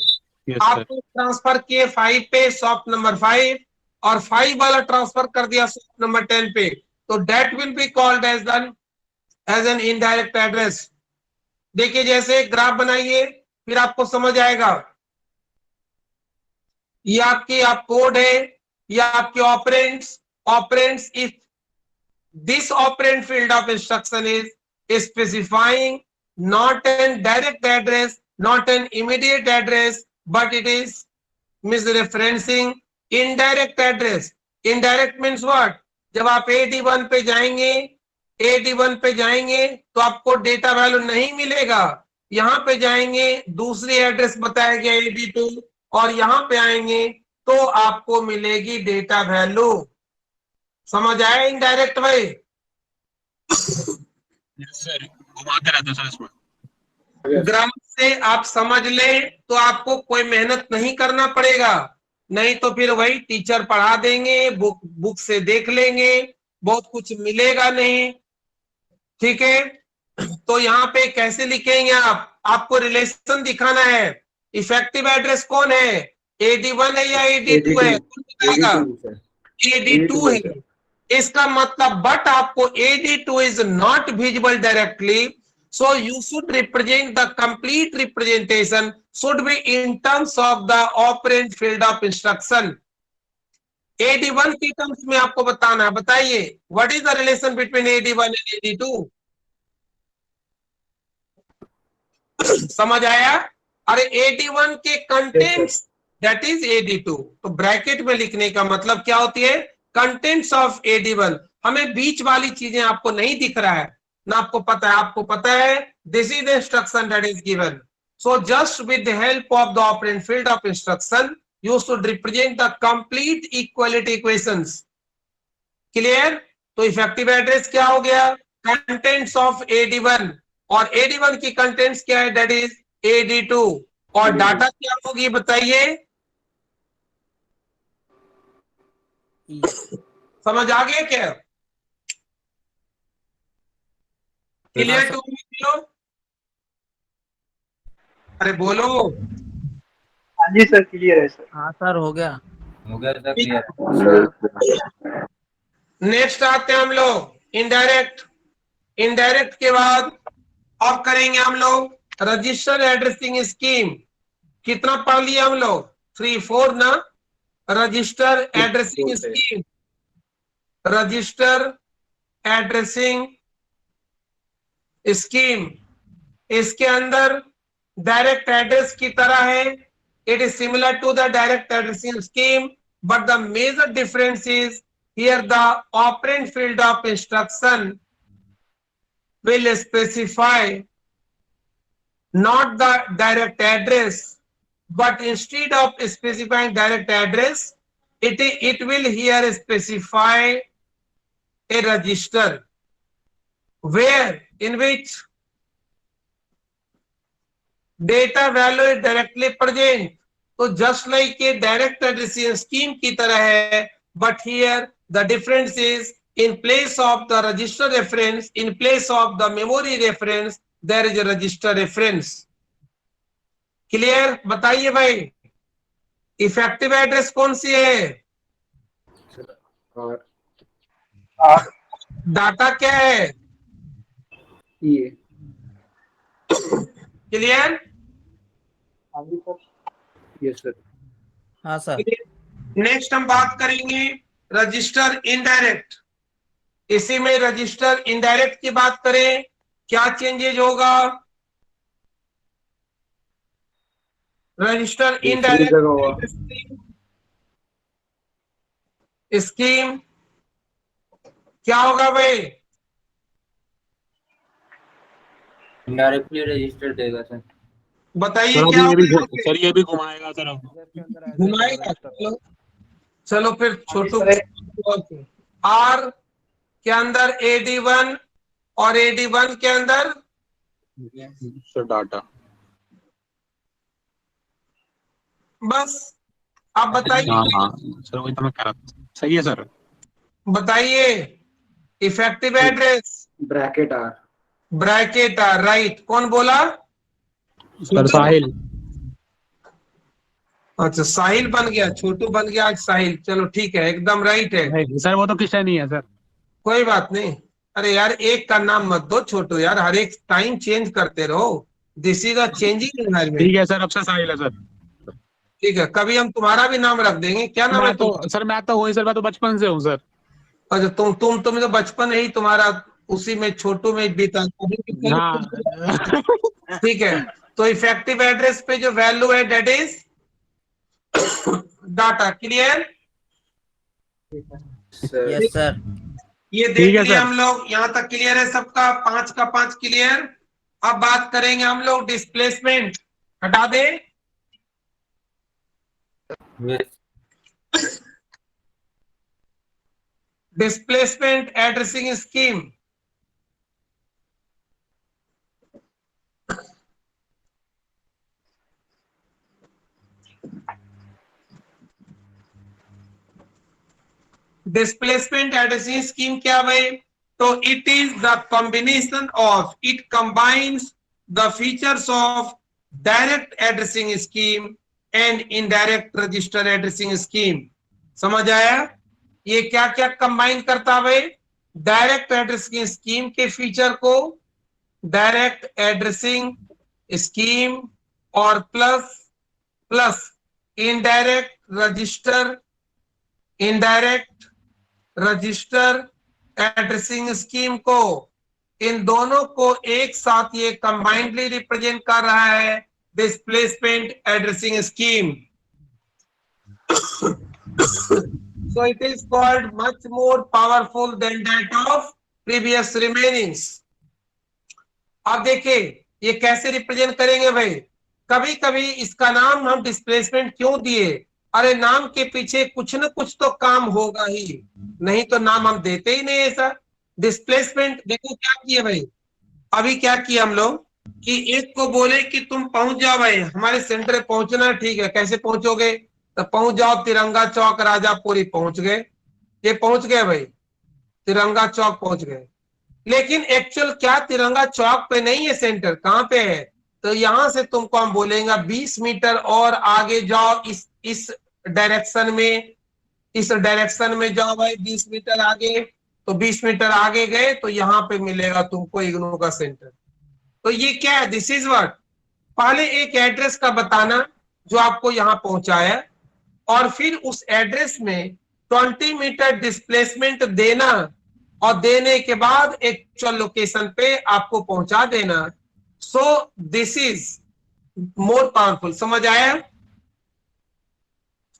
[SPEAKER 1] आपको ट्रांसफर किए 5 पे, शॉप नंबर 5, और 5 वाला ट्रांसफर कर दिया शॉप नंबर 10 पे, तो that will be called as an indirect address. देखिए जैसे ग्राफ बनाइए, फिर आपको समझ आएगा। ये आपकी आप कोड है, ये आपके operands if this operand field of instruction is specifying not an direct address, not an immediate address, but it is means referencing indirect address. Indirect means what? जब आप AD1 पे जाएंगे तो आपको डेटा वैल्यू नहीं मिलेगा। यहां पे जाएंगे, दूसरी एड्रेस बताया गया AD2, और यहां पे आएंगे तो आपको मिलेगी डेटा वैल्यू। समझ आया इनडायरेक्ट भाई?
[SPEAKER 9] घुमाते रहते सर इसमें।
[SPEAKER 1] ग्राफ से आप समझ ले तो आपको कोई मेहनत नहीं करना पड़ेगा, नहीं तो फिर वही टीचर पढ़ा देंगे, बुक से देख लेंगे, बहुत कुछ मिलेगा नहीं। ठीक है? तो यहाँ पे कैसे लिखेंगे आपको रिलेशन दिखाना है। इफेक्टिव एड्रेस कौन है? AD1 है या AD2 है? कौन बताएगा? AD2 है। इसका मतलब बट आपको AD2 is not visible directly, so you should represent the complete representation should be in terms of the operand field of instruction। AD1 की टर्म्स में आपको बताना है। बताइए what is the relation between AD1 and AD2? समझ आया? अरे AD1 के कंटेंट्स दैट इज AD2। तो ब्रैकेट में लिखने का मतलब क्या होती है? Contents of AD1। हमें बीच वाली चीजें आपको नहीं दिख रहा है ना, आपको पता है, आपको पता है this is the instruction that is given. So just with the help of the operand field of instruction you should represent the complete equality equations. Clear? तो इफेक्टिव एड्रेस क्या हो गया? कंटेंट्स ऑफ AD1, और AD1 की contents क्या है? That is AD2। और data क्या होगी बताइए? समझ आ गया क्या? Clear to me? अरे बोलो।
[SPEAKER 4] हाँ जी सर, क्लियर है सर।
[SPEAKER 10] हाँ सर, हो गया सर, क्लियर।
[SPEAKER 1] नेक्स्ट आते हैं हम लोग इनडायरेक्ट के बाद अब करेंगे हम लोग रजिस्टर एड्रेसिंग स्कीम। कितना पढ़ लिया हम लोग? 3-4 ना? Register addressing scheme, register addressing scheme. इसके अंदर डायरेक्ट एड्रेस की तरह है, it is similar to the direct addressing scheme, but the major difference is here the operand field of instruction will specify not the direct address, but instead of specifying direct address, it will here specify a register where in which data value is directly present तो just like a direct addressing scheme की तरह है, but here the difference is in place of the register reference, in place of the memory reference, there is a register reference. Clear? बताइए भाई, effective address कौन सी है? Data क्या है?
[SPEAKER 6] ये
[SPEAKER 1] क्लियर?
[SPEAKER 6] Yes sir.
[SPEAKER 2] हाँ सर।
[SPEAKER 1] नेक्स्ट हम बात करेंगे रजिस्टर इनडायरेक्ट। इसी में रजिस्टर इनडायरेक्ट की बात करें, क्या चेंजेज होगा? रजिस्टर इनडायरेक्ट स्कीम क्या होगा भाई?
[SPEAKER 10] इनडायरेक्टली रजिस्टर देगा सर।
[SPEAKER 1] बताइए
[SPEAKER 8] सर
[SPEAKER 1] क्या
[SPEAKER 8] अभी ये भी
[SPEAKER 1] होगा?
[SPEAKER 8] सर ये भी घुमाएगा सर अब।
[SPEAKER 1] घुमाएगा? चलो फिर छोटू आर के अंदर AD1 और AD1 के अंदर
[SPEAKER 8] सर डाटा।
[SPEAKER 1] बस आप बताइए।
[SPEAKER 8] हाँ सर वही तो मैं कह रहा था। सही है सर।
[SPEAKER 1] बताइए effective address
[SPEAKER 6] bracket R.
[SPEAKER 1] Bracket R, right. कौन बोला?
[SPEAKER 8] सर साहिल।
[SPEAKER 1] अच्छा साहिल बन गया, छोटू बन गया आज साहिल। चलो ठीक है, एकदम राइट है।
[SPEAKER 8] नहीं सर वो तो किशन ही है सर।
[SPEAKER 1] कोई बात नहीं। अरे यार एक का नाम मत दो छोटू यार, हर एक टाइम चेंज करते रहो। This is a changing environment.
[SPEAKER 8] ठीक है सर, अब से साहिल है सर।
[SPEAKER 1] ठीक है, कभी हम तुम्हारा भी नाम रख देंगे। क्या नाम है
[SPEAKER 8] मैं तो सर मैं तो हूँ सर, मैं तो बचपन से हूँ सर।
[SPEAKER 1] अच्छा तुम तो बचपन ही तुम्हारा उसी में छोटू में बीता।
[SPEAKER 8] हाँ
[SPEAKER 1] ठीक है, तो इफेक्टिव एड्रेस पे जो वैल्यू है that is data. Clear?
[SPEAKER 2] Yes sir.
[SPEAKER 1] ये देख लिया हम लोग, यहाँ तक क्लियर है सबका? 5 का 5 क्लियर। अब बात करेंगे हम लोग डिस्प्लेसमेंट। हटा दे। Displacement addressing scheme. Displacement addressing scheme क्या भाई? तो it is the combination of, it combines the features of direct addressing scheme and indirect register addressing scheme. समझ आया? ये क्या क्या कंबाइन करता है भाई? डायरेक्ट एड्रेसिंग स्कीम के फीचर को, डायरेक्ट एड्रेसिंग स्कीम, और plus indirect register addressing scheme को। इन दोनों को एक साथ ये कंबाइंडली रिप्रेजेंट कर रहा है displacement addressing scheme. So it is called much more powerful than that of previous remainings. अब देखिए ये कैसे रिप्रेजेंट करेंगे भाई? कभी कभी इसका नाम हम डिस्प्लेसमेंट क्यों दिए? अरे नाम के पीछे कुछ न कुछ तो काम होगा ही, नहीं तो नाम हम देते ही नहीं ऐसा। डिस्प्लेसमेंट देखो क्या किया भाई, अभी क्या किया हम लोग कि एक को बोले कि तुम पहुंच जाओ भाई, हमारे सेंटर पहुंचना। ठीक है, कैसे पहुंचोगे? तो पहुंच जाओ तिरंगा चौक राजापुरी। पहुंच गए, ये पहुंच गए भाई, तिरंगा चौक पहुंच गए। लेकिन एक्चुअल क्या तिरंगा चौक पे नहीं है सेंटर, कहाँ पे है? तो यहां से तुमको हम बोलेंगे 20 मीटर और आगे जाओ, इस डायरेक्शन में जाओ भाई, 20 मीटर आगे। तो 20 मीटर आगे गए तो यहाँ पे मिलेगा तुमको इग्नू का सेंटर। तो ये क्या है? This is what. पहले एक एड्रेस का बताना जो आपको यहाँ पहुंचाया, और फिर उस एड्रेस में 20 मीटर डिस्प्लेसमेंट देना, और देने के बाद एक्चुअल लोकेशन पे आपको पहुंचा देना। So this is more powerful. समझ आया?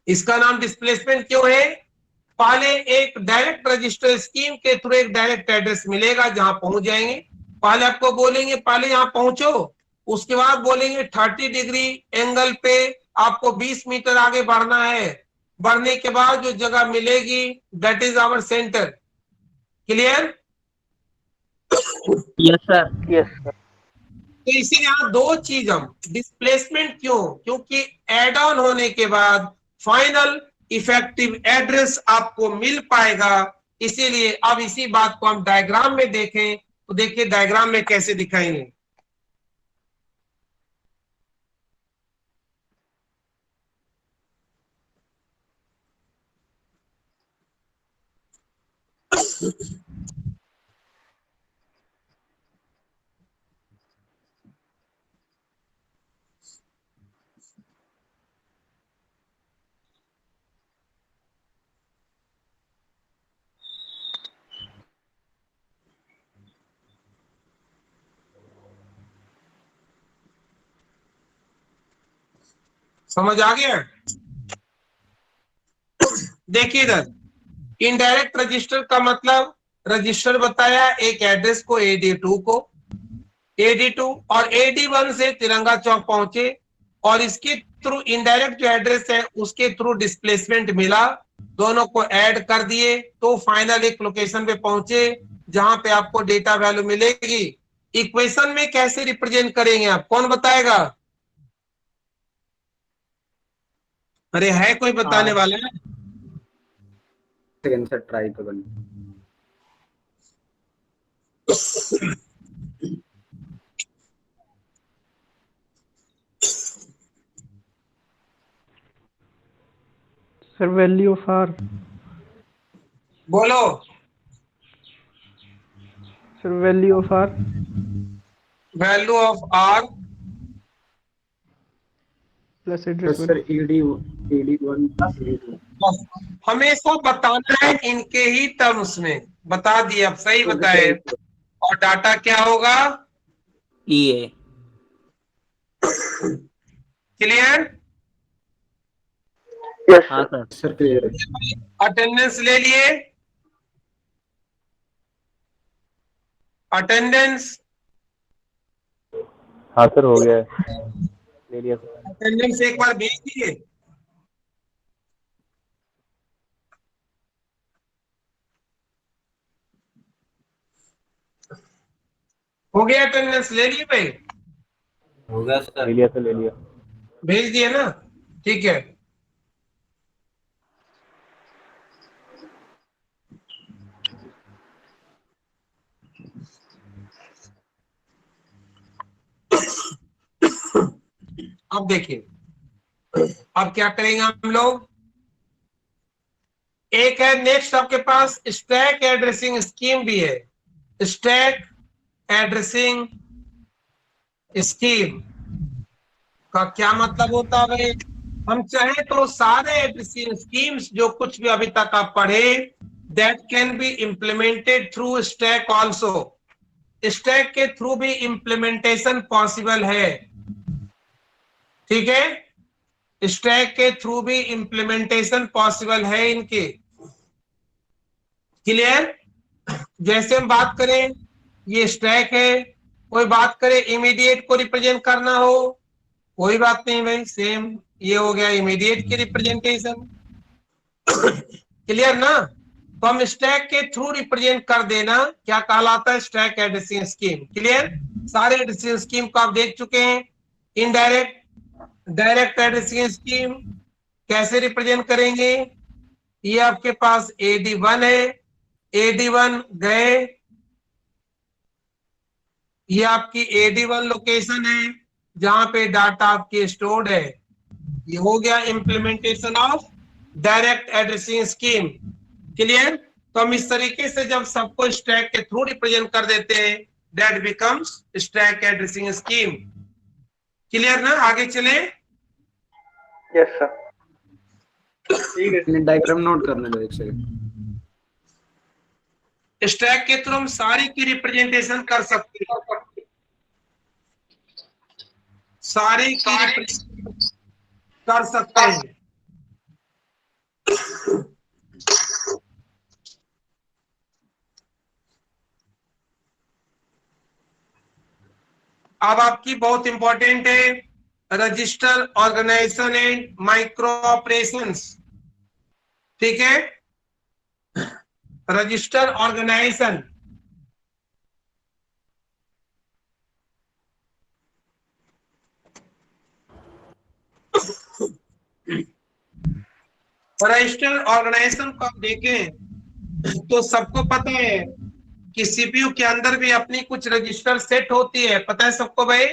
[SPEAKER 1] इसका नाम डिस्प्लेसमेंट क्यों है? पहले एक डायरेक्ट रजिस्टर स्कीम के थ्रू एक डायरेक्ट एड्रेस मिलेगा जहां पहुंच जाएंगे। पहले आपको बोलेंगे पहले यहां पहुंचो, उसके बाद बोलेंगे 30 डिग्री एंगल पे आपको 20 मीटर आगे बढ़ना है। बढ़ने के बाद जो जगह मिलेगी that is our centre. Clear?
[SPEAKER 2] Yes sir. Yes sir.
[SPEAKER 1] तो इसीलिए यहाँ दो चीज हम डिस्प्लेसमेंट क्यों, क्योंकि एड ऑन होने के बाद फाइनल इफेक्टिव एड्रेस आपको मिल पाएगा। इसीलिए अब इसी बात को हम डायग्राम में देखें तो देखिए डायग्राम में कैसे दिखाएंगे। समझ आ गया? देखिए इधर इनडायरेक्ट रजिस्टर का मतलब, रजिस्टर बताया एक एड्रेस को AD2 को, AD2 और AD1 से तिरंगा चौक पहुंचे और इसके थ्रू इनडायरेक्ट जो एड्रेस है उसके थ्रू डिस्प्लेसमेंट मिला, दोनों को ऐड कर दिए तो फाइनल एक लोकेशन पे पहुंचे जहां पे आपको डेटा वैल्यू मिलेगी। इक्वेशन में कैसे रिप्रेजेंट करेंगे आप, कौन बताएगा? अरे है कोई बताने वाला है?
[SPEAKER 11] सेकंड से ट्राई तो बन।
[SPEAKER 12] Sir value of R.
[SPEAKER 1] बोलो
[SPEAKER 12] sir value of R.
[SPEAKER 1] Value of R
[SPEAKER 12] plus address
[SPEAKER 11] sir AD1 AD2
[SPEAKER 1] हमेशा बताना है इनके ही टर्म्स में, बता दिए अब सही बताए। और डाटा क्या होगा?
[SPEAKER 8] EA।
[SPEAKER 1] क्लियर?
[SPEAKER 8] हाँ सर।
[SPEAKER 11] Sir clear.
[SPEAKER 1] अटेंडेंस ले लिए? अटेंडेंस?
[SPEAKER 13] हाँ सर हो गया है, ले लिया सर।
[SPEAKER 1] अटेंडेंस एक बार भेज दिए? हो गया अटेंडेंस ले लिए भाई?
[SPEAKER 10] हो गया सर।
[SPEAKER 13] ले लिया सर, ले लिया।
[SPEAKER 1] भेज दिए ना? ठीक है। अब देखिए अब क्या करेंगे हम लोग। एक है नेक्स्ट आपके पास स्टैक एड्रेसिंग स्कीम भी है। स्टैक एड्रेसिंग स्कीम का क्या मतलब होता है भाई? हम चाहे तो सारे एड्रेसिंग स्कीम्स जो कुछ भी अभी तक आप पढ़े that can be implemented through stack also. Stack के थ्रू भी इम्प्लीमेंटेशन पॉसिबल है, ठीक है। स्टैक के थ्रू भी इम्प्लीमेंटेशन पॉसिबल है इनके। क्लियर? जैसे हम बात करें ये स्टैक है, कोई बात करे इमीडिएट को रिप्रेजेंट करना हो, कोई बात नहीं भाई, सेम ये हो गया इमीडिएट की रिप्रेजेंटेशन। क्लियर ना? तो हम स्टैक के थ्रू रिप्रेजेंट कर देना क्या कहलाता है? Stack addressing scheme. क्लियर? सारे एड्रेसिंग स्कीम को आप देख चुके हैं। इनडायरेक्ट, डायरेक्ट एड्रेसिंग स्कीम कैसे रिप्रेजेंट करेंगे? ये आपके पास AD1 है, AD1 गए, ये आपकी AD1 लोकेशन है जहां पे डाटा आपकी स्टोर्ड है। ये हो गया implementation of direct addressing scheme. Clear? तो हम इस तरीके से जब सबको स्टैक के थ्रू रिप्रेजेंट कर देते हैं that becomes stack addressing scheme. Clear ना? आगे चले।
[SPEAKER 11] Yes sir. ठीक है, डायग्राम नोट करने दो एक सेकंड।
[SPEAKER 1] स्टैक के थ्रू हम सारी की रिप्रेजेंटेशन कर सकते हैं, सारी की रिप्रेजेंटेशन कर सकते हैं। अब आपकी बहुत इंपॉर्टेंट है register organisation and micro operations. ठीक है? रजिस्टर ऑर्गेनाइजेशन रजिस्टर ऑर्गेनाइजेशन को आप देखें तो सबको पता है कि सीपीयू के अंदर भी अपनी कुछ रजिस्टर सेट होती है, पता है सबको भाई?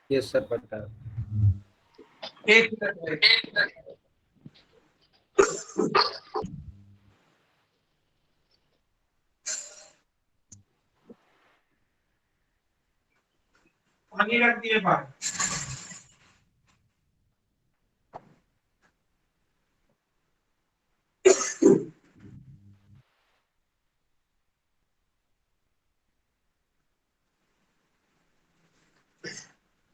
[SPEAKER 11] यस सर पता है।
[SPEAKER 1] एक मिनट पानी रख दिए बाहर।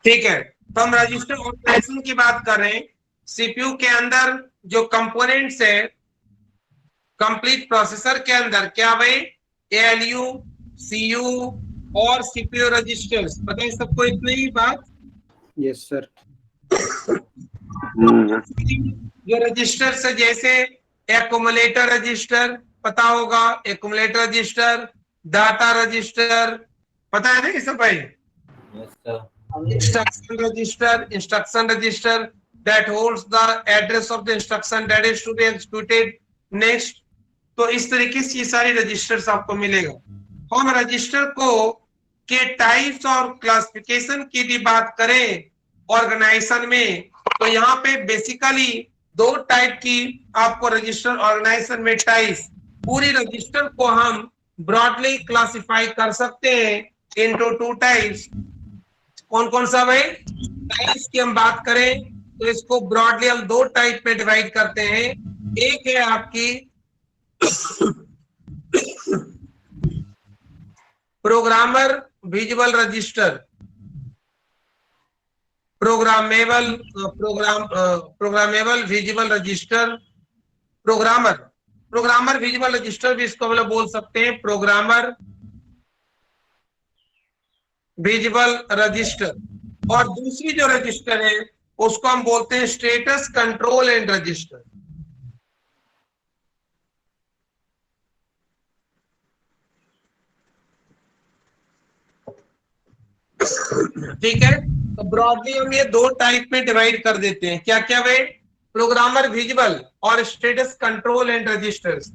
[SPEAKER 1] ठीक है, तो हम रजिस्टर ऑर्गेनाइजेशन की बात कर रहे हैं। सीपीयू के अंदर जो कंपोनेंट्स है कंप्लीट प्रोसेसर के अंदर, क्या भाई? एएलयू, सीयू और सीपीयू रजिस्टर्स, पता है सबको इतनी ही बात?
[SPEAKER 11] Yes sir.
[SPEAKER 1] जो रजिस्टर्स है जैसे एक्युमुलेटर रजिस्टर, पता होगा, एक्युमुलेटर रजिस्टर, डाटा रजिस्टर, पता है ना ये सब भाई?
[SPEAKER 10] Yes sir.
[SPEAKER 1] instruction register that holds the address of the instruction that is to be executed next। तो इस तरीके से ये सारी रजिस्टर्स आपको मिलेगा। हम रजिस्टर को के टाइप्स और क्लासिफिकेशन की भी बात करें ऑर्गेनाइजेशन में, तो यहाँ पे बेसिकली दो टाइप की आपको रजिस्टर ऑर्गेनाइजेशन में टाइप्स, पूरी रजिस्टर को हम ब्रॉडली क्लासिफाई कर सकते हैं इनटू टू टाइप्स। कौन कौन सा भाई? टाइप्स की हम बात करें तो इसको ब्रॉडली हम दो टाइप में डिवाइड करते हैं। एक है आपकी programmer visual register, programmable visual register, programmer visual register भी इसको हम लोग बोल सकते हैं, प्रोग्रामर विजुअल रजिस्टर। और दूसरी जो रजिस्टर है उसको हम बोलते हैं स्टेटस कंट्रोल एंड रजिस्टर। ठीक है, तो ब्रॉडली हम ये दो टाइप में डिवाइड कर देते हैं। क्या क्या भाई? प्रोग्रामर विजुअल और status control and registers.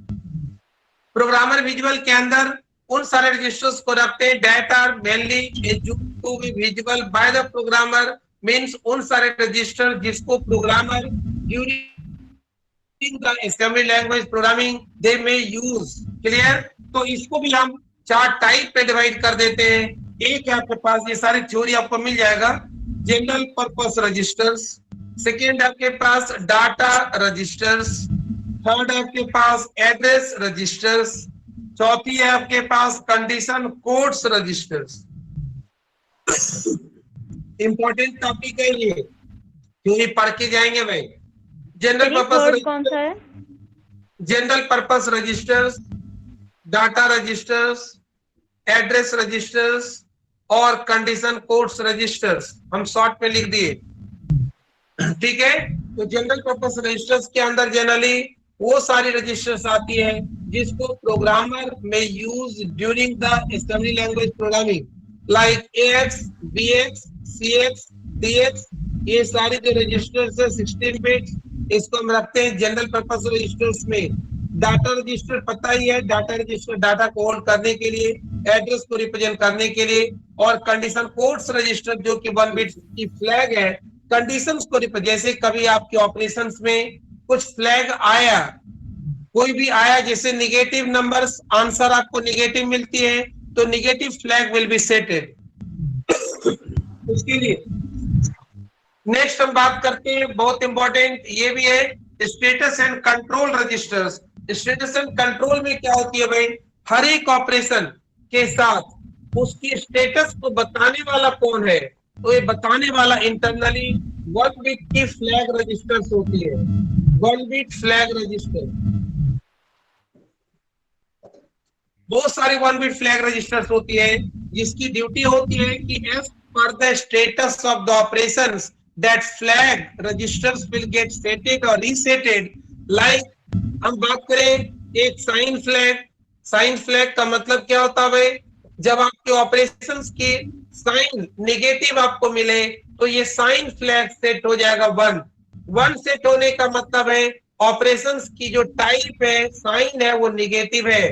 [SPEAKER 1] Programmer visual के अंदर उन सारे रजिस्टर्स को रखते हैं that are mainly assumed to be visible by the programmer, means उन सारे रजिस्टर जिसको programmer during the assembly language programming दे में यूज। क्लियर? तो इसको भी हम चार टाइप पे डिवाइड कर देते हैं। एक है आपके पास, ये सारी थ्योरी आपको मिल जाएगा, जनरल पर्पस रजिस्टर्स, सेकेंड आपके पास डाटा रजिस्टर्स, थर्ड आपके पास एड्रेस रजिस्टर्स, चौथी है आपके पास condition codes registers. Important topic है ये, क्योंकि पढ़ के जाएंगे भाई। जनरल पर्पस
[SPEAKER 5] कौन सा है?
[SPEAKER 1] General purpose registers, data registers, address registers और कंडीशन कोड्स रजिस्टर्स हम शॉर्ट में लिख दिए। ठीक है, तो जनरल पर्पस रजिस्टर्स के अंदर जनरली वो सारी रजिस्टर्स आती है जिसको प्रोग्रामर में use during the assembly language programming, like AX, BX, CX, DX, ये सारी जो रजिस्टर्स है 16 बिट्स, इसको हम रखते हैं जनरल पर्पस रजिस्टर्स में। डाटा रजिस्टर पता ही है, डाटा रजिस्टर डाटा को होल्ड करने के लिए, एड्रेस को रिप्रेजेंट करने के लिए, और कंडीशन कोड्स रजिस्टर जो कि 1 बिट की फ्लैग है, कंडीशंस को जैसे कभी आपके ऑपरेशंस में कुछ फ्लैग आया, कोई भी आया, जैसे निगेटिव नंबर्स, आंसर आपको निगेटिव मिलती है तो negative flag will be settled उसके लिए। नेक्स्ट हम बात करते हैं, बहुत इंपॉर्टेंट ये भी है, status and control registers. Status and control में क्या होती है भाई? हर एक ऑपरेशन के साथ उसकी स्टेटस को बताने वाला कौन है, तो ये बताने वाला इंटरनली 1 बिट की फ्लैग रजिस्टर्स होती है, 1 बिट फ्लैग रजिस्टर। बहुत सारी 1 बिट फ्लैग रजिस्टर्स होती है जिसकी ड्यूटी होती है कि एज पर the status of the operations that flag registers will get setted और रीसेटेड। लाइक हम बात करें एक साइन फ्लैग, साइन फ्लैग का मतलब क्या होता है भाई? जब आपके ऑपरेशंस की साइन नेगेटिव आपको मिले तो ये साइन फ्लैग सेट हो जाएगा 1, वन सेट होने का मतलब है ऑपरेशंस की जो टाइप है, साइन है, वो निगेटिव है।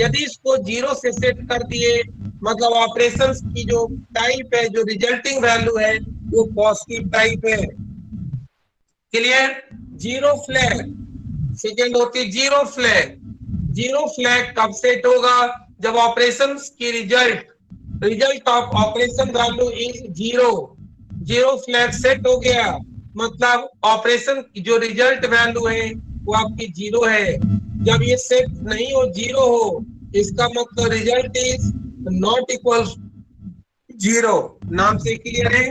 [SPEAKER 1] यदि इसको 0 से सेट कर दिए मतलब ऑपरेशंस की जो टाइप है, जो रिजल्टिंग वैल्यू है, वो पॉजिटिव टाइप है। क्लियर? जीरो फ्लैग सेकेंड होती है जीरो फ्लैग। जीरो फ्लैग कब सेट होगा? जब ऑपरेशंस की result of operation value is zero. Zero flag set हो गया मतलब ऑपरेशन की जो रिजल्ट वैल्यू है वो आपकी जीरो है। जब ये सेट नहीं हो, जीरो हो, इसका मतलब result is not equal zero. नाम से क्लियर है?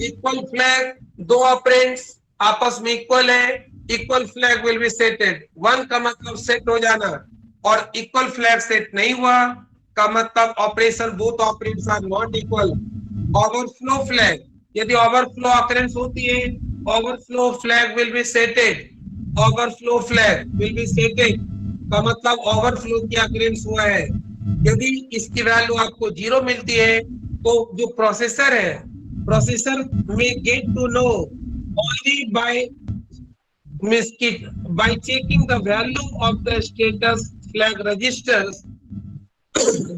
[SPEAKER 1] इक्वल फ्लैग, दो ऑपरेंड्स आपस में इक्वल है, equal flag will be settled. One का मतलब सेट हो जाना, और इक्वल फ्लैग सेट नहीं हुआ का मतलब operation both operands are not equal. Overflow flag, यदि ओवरफ्लो ऑकरेंस होती है, overflow flag will be setted. Overflow flag will be setted का मतलब ओवरफ्लो की ऑकरेंस हुआ है। यदि इसकी वैल्यू आपको जीरो मिलती है तो जो प्रोसेसर है, प्रोसेसर में get to know only by checking the value of the status flag registers,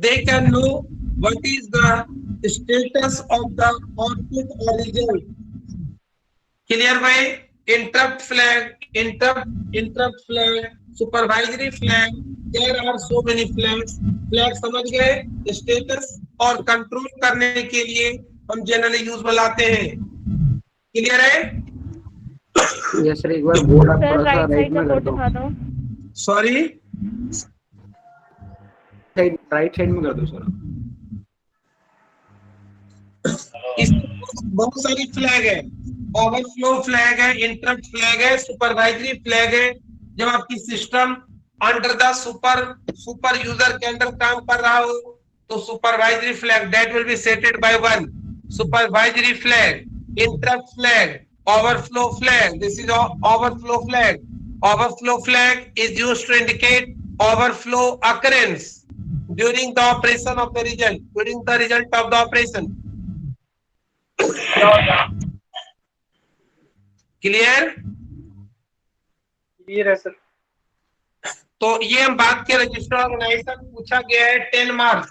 [SPEAKER 1] they can know what is the status of the output or result. Clear भाई? Interrupt flag, supervisory flag, there are so many flags. Flag समझ गए? Status और control करने के लिए हम generally use में लाते हैं। क्लियर है?
[SPEAKER 11] यस सर, एक बार बोर्ड आप
[SPEAKER 5] सर
[SPEAKER 11] थोड़ा सा
[SPEAKER 5] राइट
[SPEAKER 11] राइट
[SPEAKER 5] साइड का
[SPEAKER 11] में कर
[SPEAKER 5] बोर्ड
[SPEAKER 11] दो।
[SPEAKER 5] दिखा दो।
[SPEAKER 1] सॉरी,
[SPEAKER 11] राइट साइड में कर दो सर।
[SPEAKER 1] इसमें बहुत सारी फ्लैग है। ओवरफ्लो फ्लैग है, इंटरप्ट फ्लैग है, सुपरवाइजरी फ्लैग है। जब आपकी system under the super user के अंदर काम कर रहा हो तो supervisory flag that will be settled by one. Supervisory flag, interrupt flag, overflow flag. This is overflow flag. Overflow flag is used to indicate overflow occurrence during the operation of the result, during the result of the operation. Clear?
[SPEAKER 4] Clear है sir.
[SPEAKER 1] तो ये हम बात के register organisation पूछा गया है 10 marks,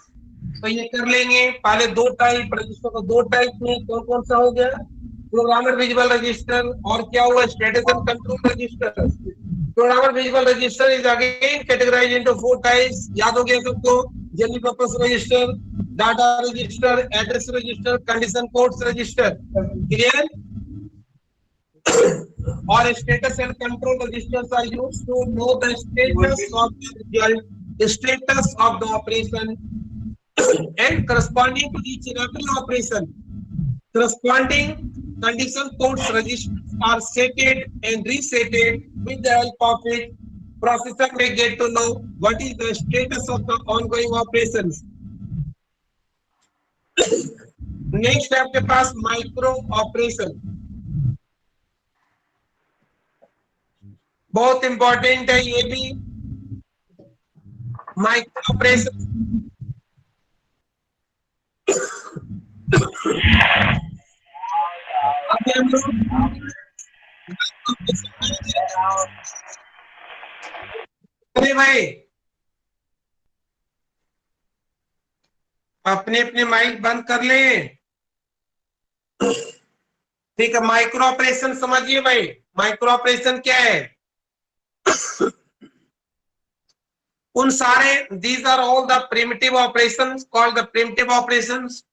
[SPEAKER 1] तो ये कर लेंगे। पहले दो टाइप रजिस्टर को, दो टाइप में कौन कौन सा हो गया? प्रोग्रामर विजुअल रजिस्टर, और क्या हुआ? Status and control register. Programmer visual register is again categorized into 4 types. याद हो गया सबको? General purpose register, data register, address register, condition codes register. Clear? और status and control registers are used to know the status of the result, status of the operation and corresponding to each and every operation, corresponding condition codes registers are setted and resetted. With the help of it, processor may get to know what is the status of the ongoing operations. Next है आपके पास micro operation, बहुत important है ये भी। Micro operation अरे भाई अपने अपने माइक बंद कर ले। ठीक है, माइक्रो ऑपरेशन समझिए भाई। माइक्रो ऑपरेशन क्या है? उन सारे these are all the primitive operations called the primitive operations,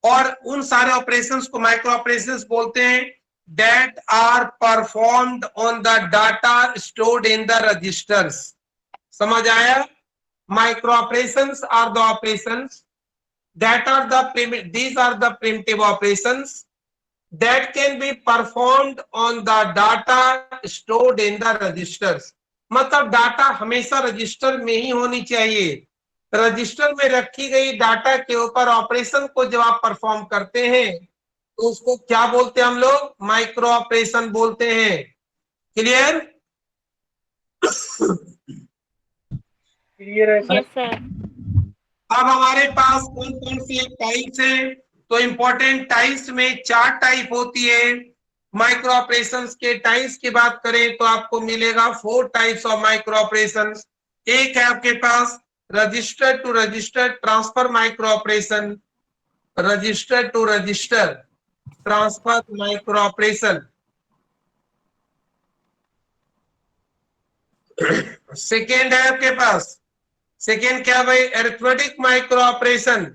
[SPEAKER 1] और उन सारे ऑपरेशंस को माइक्रो ऑपरेशंस बोलते हैं that are performed on the data stored in the registers. समझ आया? Micro operations are the operations that are these are the primitive operations that can be performed on the data stored in the registers. मतलब data हमेशा register में ही होनी चाहिए। Register में रखी गई डाटा के ऊपर ऑपरेशन को जब आप परफॉर्म करते हैं तो उसको क्या बोलते हैं हम लोग? माइक्रो ऑपरेशन बोलते हैं। क्लियर?
[SPEAKER 4] क्लियर है सर।
[SPEAKER 5] Yes sir.
[SPEAKER 1] अब हमारे पास कौन कौन सी टाइप्स हैं? तो इंपॉर्टेंट टाइप्स में 4 टाइप होती है। माइक्रो ऑपरेशंस के टाइप्स की बात करें तो आपको मिलेगा 4 टाइप्स ऑफ माइक्रो ऑपरेशंस। एक है आपके पास register to register transfer micro operation, register to register transfer micro operation. Second है आपके पास, सेकेंड क्या भाई, अरिथमेटिक माइक्रो ऑपरेशन।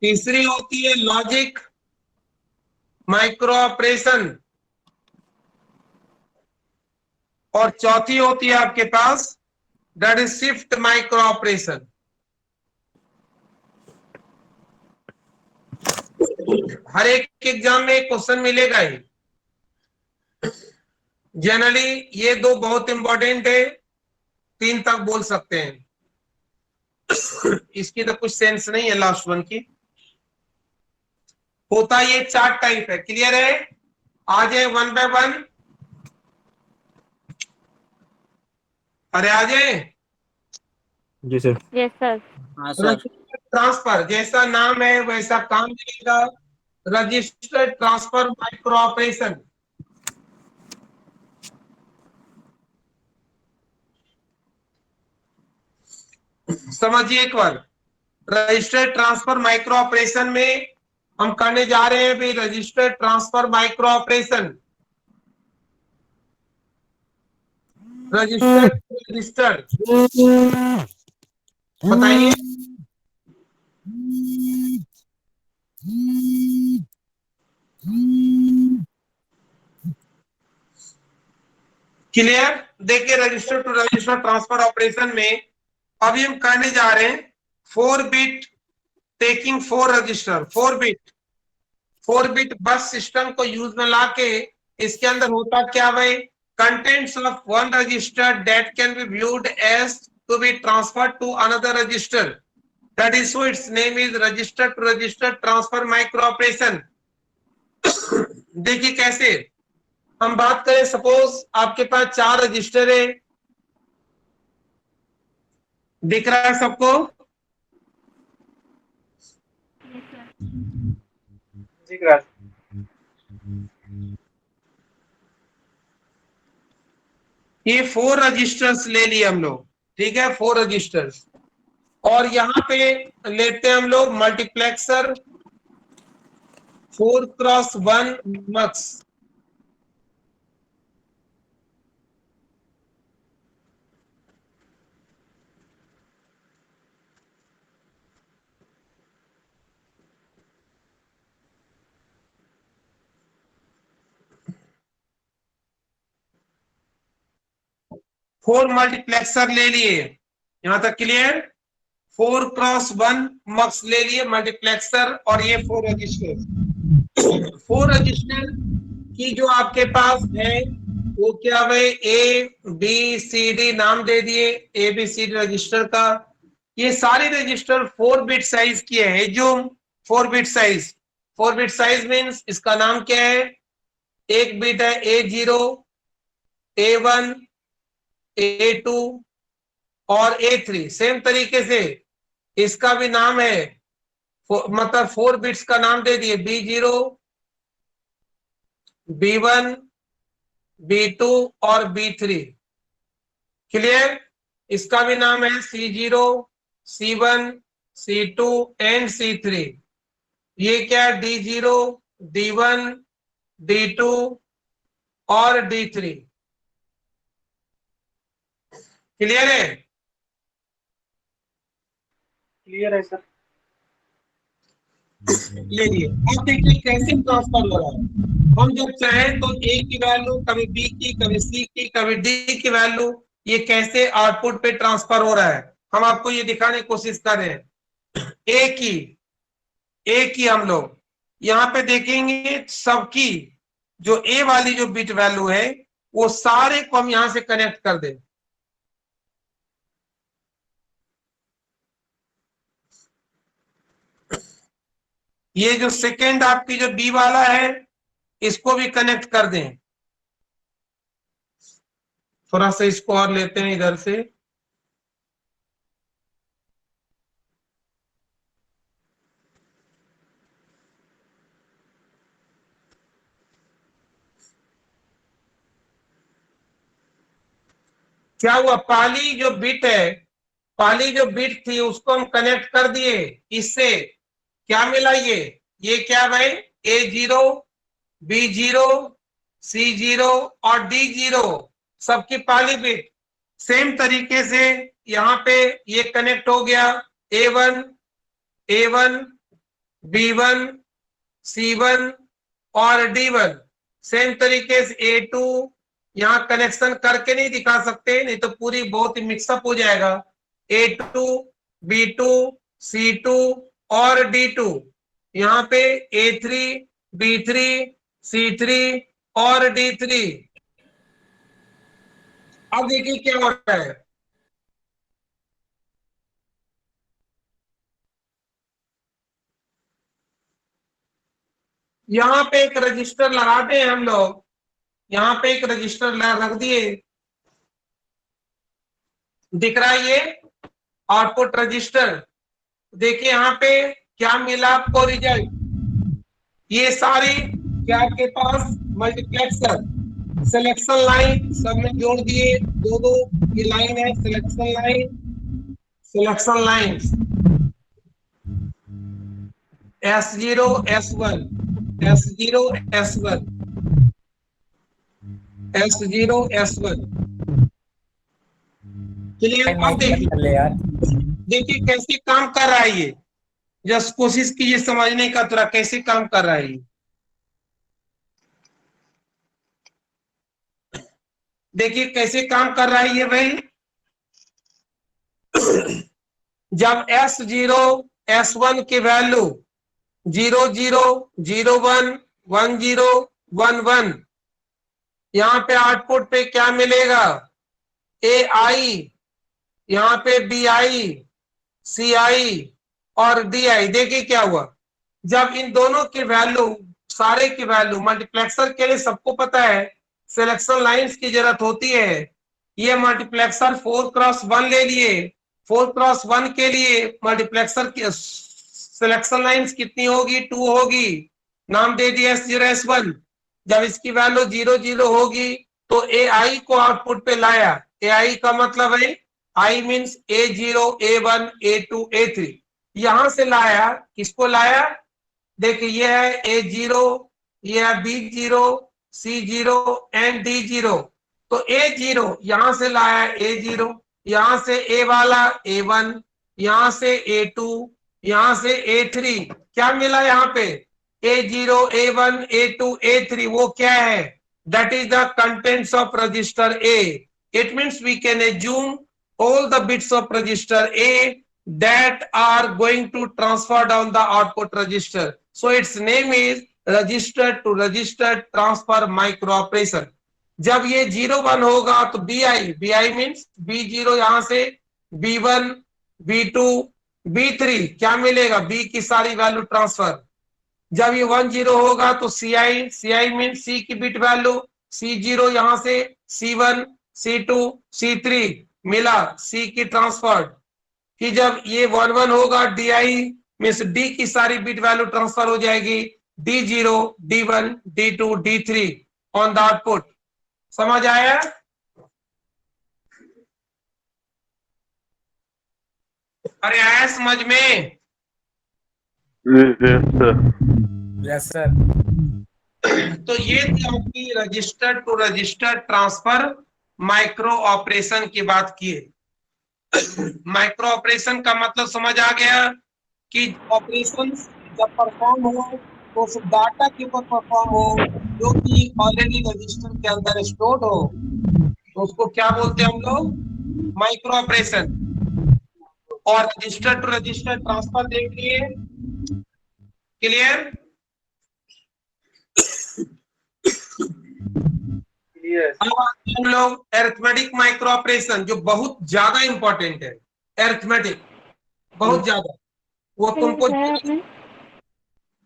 [SPEAKER 1] तीसरी होती है लॉजिक माइक्रो ऑपरेशन, और चौथी होती है आपके पास that is shift micro operation. हर एक एग्जाम में एक क्वेश्चन मिलेगा ही। जनरली ये दो बहुत इंपॉर्टेंट है, 3 तक बोल सकते हैं। इसकी तो कुछ सेंस नहीं है लास्ट वन की। होता ये 4 टाइप है, क्लियर है? आ जाए 1 बाय 1। अरे आ जाए।
[SPEAKER 13] जी सर।
[SPEAKER 5] Yes sir.
[SPEAKER 3] हाँ सर।
[SPEAKER 1] ट्रांसफर जैसा नाम है वैसा काम मिलेगा, रजिस्टर ट्रांसफर माइक्रो ऑपरेशन। समझिए एक बार, रजिस्टर ट्रांसफर माइक्रो ऑपरेशन में हम करने जा रहे हैं भी register transfer micro operation. Register register बताइए। क्लियर? देखिए register to register transfer operation में अभी हम करने जा रहे हैं 4 bit taking 4 register, 4 bit bus system को यूज में लाके इसके अंदर होता क्या भाई, contents of 1 register that can be viewed as to be transferred to another register, that is so it's name is register to register transfer micro operation. देखिए कैसे हम बात करें, सपोज आपके पास 4 रजिस्टर है, दिख रहा है सबको?
[SPEAKER 4] दिख रहा है।
[SPEAKER 1] ये 4 रजिस्टर्स ले लिए हम लोग, ठीक है, 4 रजिस्टर्स। और यहां पे लेते हैं हम लोग मल्टीप्लेक्सर 4x1 मक्स। फोर मल्टीप्लेक्सर ले लिए, यहां तक क्लियर? 4x1 मक्स ले लिए मल्टीप्लेक्सर, और ये 4 रजिस्टर। 4 रजिस्टर की जो आपके पास है वो क्या भाई, ABCD नाम दे दिए, ABCD रजिस्टर का। ये सारे रजिस्टर 4 बिट साइज की है, जो 4 bit size, 4 bit size means इसका नाम क्या है, एक बिट है A0, A1, A2 और A3। सेम तरीके से इसका भी नाम है, मतलब 4 बिट्स का नाम दे दिए, B0, B1, B2 और B3। क्लियर? इसका भी नाम है C0, C1, C2 and C3। ये क्या है, D0, D1, D2 और D3। क्लियर है?
[SPEAKER 4] क्लियर है सर।
[SPEAKER 1] ले लिए। अब देखिए कैसे ट्रांसफर हो रहा है। हम जब चाहें तो A की वैल्यू, कभी B की, कभी C की, कभी D की वैल्यू, ये कैसे आउटपुट पे ट्रांसफर हो रहा है हम आपको ये दिखाने की कोशिश कर रहे हैं। A की हम लोग यहाँ पे देखेंगे, सबकी जो A वाली जो बिट वैल्यू है वो सारे को हम यहां से कनेक्ट कर दें। ये जो सेकेंड आपकी जो B वाला है इसको भी कनेक्ट कर दें। थोड़ा सा इसको और लेते हैं इधर से, क्या हुआ, पहली जो बिट है, पहली जो बिट थी उसको हम कनेक्ट कर दिए इससे, क्या मिला ये क्या भाई, A0, B0, C0 और D0 सबकी पहली बिट। सेम तरीके से यहाँ पे ये कनेक्ट हो गया A1, B1, C1 और D1। सेम तरीके से A2, यहाँ कनेक्शन करके नहीं दिखा सकते, नहीं तो पूरी बहुत ही मिक्सअप हो जाएगा। A2, B2, C2 और D2, यहाँ पे A3, B3, C3 और D3। अब देखिए क्या हो रहा है, यहाँ पे एक रजिस्टर लगाते हैं हम लोग, यहाँ पे एक रजिस्टर रख दिए, दिख रहा है ये आउटपुट रजिस्टर। देखिए यहाँ पे क्या मिला आपको रिजल्ट, ये सारी क्या आपके पास मल्टीप्लेक्सर, सिलेक्शन लाइन सब में जोड़ दिए, दो ये लाइन है, selection line, selection line S0, S1, S0, S1, S0, S1। चलिए अब देखिए कैसे काम कर रहा है ये, जस्ट कोशिश कीजिए समझने का थोड़ा कैसे काम कर रहा है ये। देखिए कैसे काम कर रहा है ये भाई, जब S0, S1 की वैल्यू 0, 0, 0, 1, 1, 0, 1, 1, यहाँ पे आउटपुट पे क्या मिलेगा, AI, यहाँ पे BI, CI और DI। देखिए क्या हुआ, जब इन दोनों की वैल्यू, सारे की वैल्यू, मल्टीप्लेक्सर के लिए सबको पता है सिलेक्शन लाइंस की जरूरत होती है। ये मल्टीप्लेक्सर 4x1 ले लिए, 4x1 के लिए मल्टीप्लेक्सर की सिलेक्शन लाइंस कितनी होगी, 2 होगी, नाम दे दिया S0, S1। जब इसकी वैल्यू 0, 0 होगी तो AI को आउटपुट पे लाया, AI का मतलब है I means A0, A1, A2, A3, यहां से लाया, किसको लाया, देखिए ये है A0, ये है B0, C0 एंड D0। तो A0 यहां से लाया A0, यहां से A वाला A1, यहां से A2, यहां से A3, क्या मिला यहाँ पे A0, A1, A2, A3, वो क्या है, that is the contents of register A. It means we can assume all the bits of register A that are going to transfer down the output register. So its name is register to register transfer micro operation. जब ये 0, 1 होगा तो BI means B0 यहां से B1, B2, B3 क्या मिलेगा, B की सारी वैल्यू ट्रांसफर। जब ये 1, 0 होगा तो CI मीन्स C की बिट वैल्यू, C0 यहां से C1, C2, C3 मिला, C की ट्रांसफर। कि जब ये 1, 1 होगा DI मीन्स D की सारी बिट वैल्यू ट्रांसफर हो जाएगी, D0, D1, D2, D3 on the output. समझ आया, अरे आया समझ में,
[SPEAKER 9] यस सर।
[SPEAKER 1] तो ये थी आपकी register to register transfer micro operation की बात किए। माइक्रो ऑपरेशन का मतलब समझ आ गया कि ऑपरेशन जब परफॉर्म हो तो उस डाटा के ऊपर परफॉर्म हो जो कि ऑलरेडी रजिस्टर के अंदर स्टोर्ड हो, तो उसको क्या बोलते हैं हम लोग, माइक्रो ऑपरेशन। और रजिस्टर टू रजिस्टर ट्रांसफर देख लिए, क्लियर। अब हम लोग अरिथमेटिक माइक्रो ऑपरेशन, जो बहुत ज्यादा इंपॉर्टेंट है, अरिथमेटिक बहुत ज्यादा, वो तुमको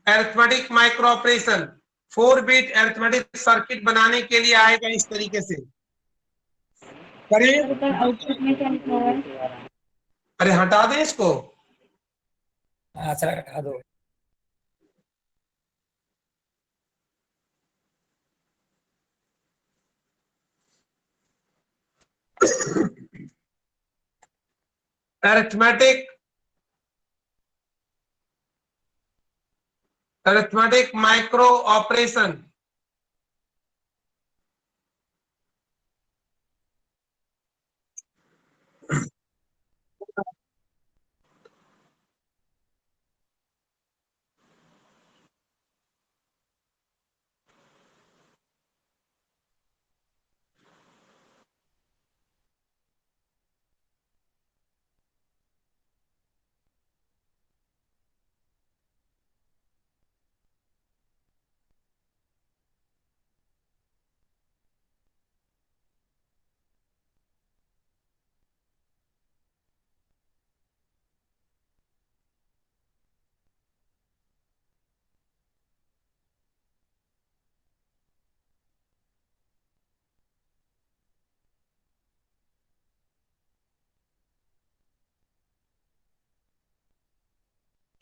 [SPEAKER 1] arithmetic micro operation 4 bit arithmetic circuit बनाने के लिए आएगा इस तरीके से करें।
[SPEAKER 5] आउटपुट में क्या लिखा हुआ है?
[SPEAKER 1] अरे हटा दें इसको,
[SPEAKER 9] अच्छा हटा दो।
[SPEAKER 1] Arithmetic micro operation.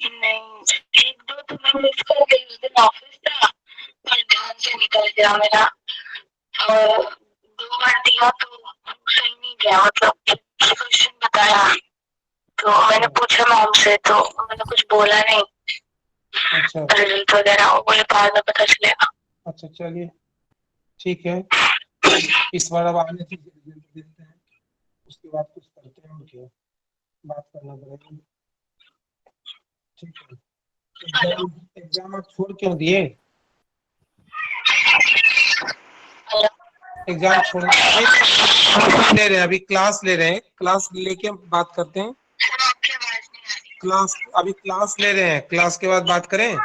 [SPEAKER 5] नहीं, एक दो तो मैं मिस कर गई, उस दिन ऑफिस था पर ध्यान से निकल गया मेरा, और 2 बार दिया तो सही नहीं गया, मतलब क्वेश्चन बताया तो मैंने पूछा मैम से तो उन्होंने कुछ बोला नहीं।
[SPEAKER 1] अच्छा
[SPEAKER 5] रिजल्ट वगैरह वो बोले बाद में पता चलेगा।
[SPEAKER 1] अच्छा, चलिए ठीक है, इस बार अब आने से रिजल्ट देखते हैं, उसके बाद कुछ करते हैं और क्या बात करना पड़ेगा। ठीक है, एग्जाम एग्जाम आप छोड़ क्यों दिए? एग्जाम छोड़ ले रहे हैं, अभी क्लास ले रहे हैं, क्लास लेके बात करते हैं। क्लास अभी क्लास ले रहे हैं, क्लास के बाद बात करें।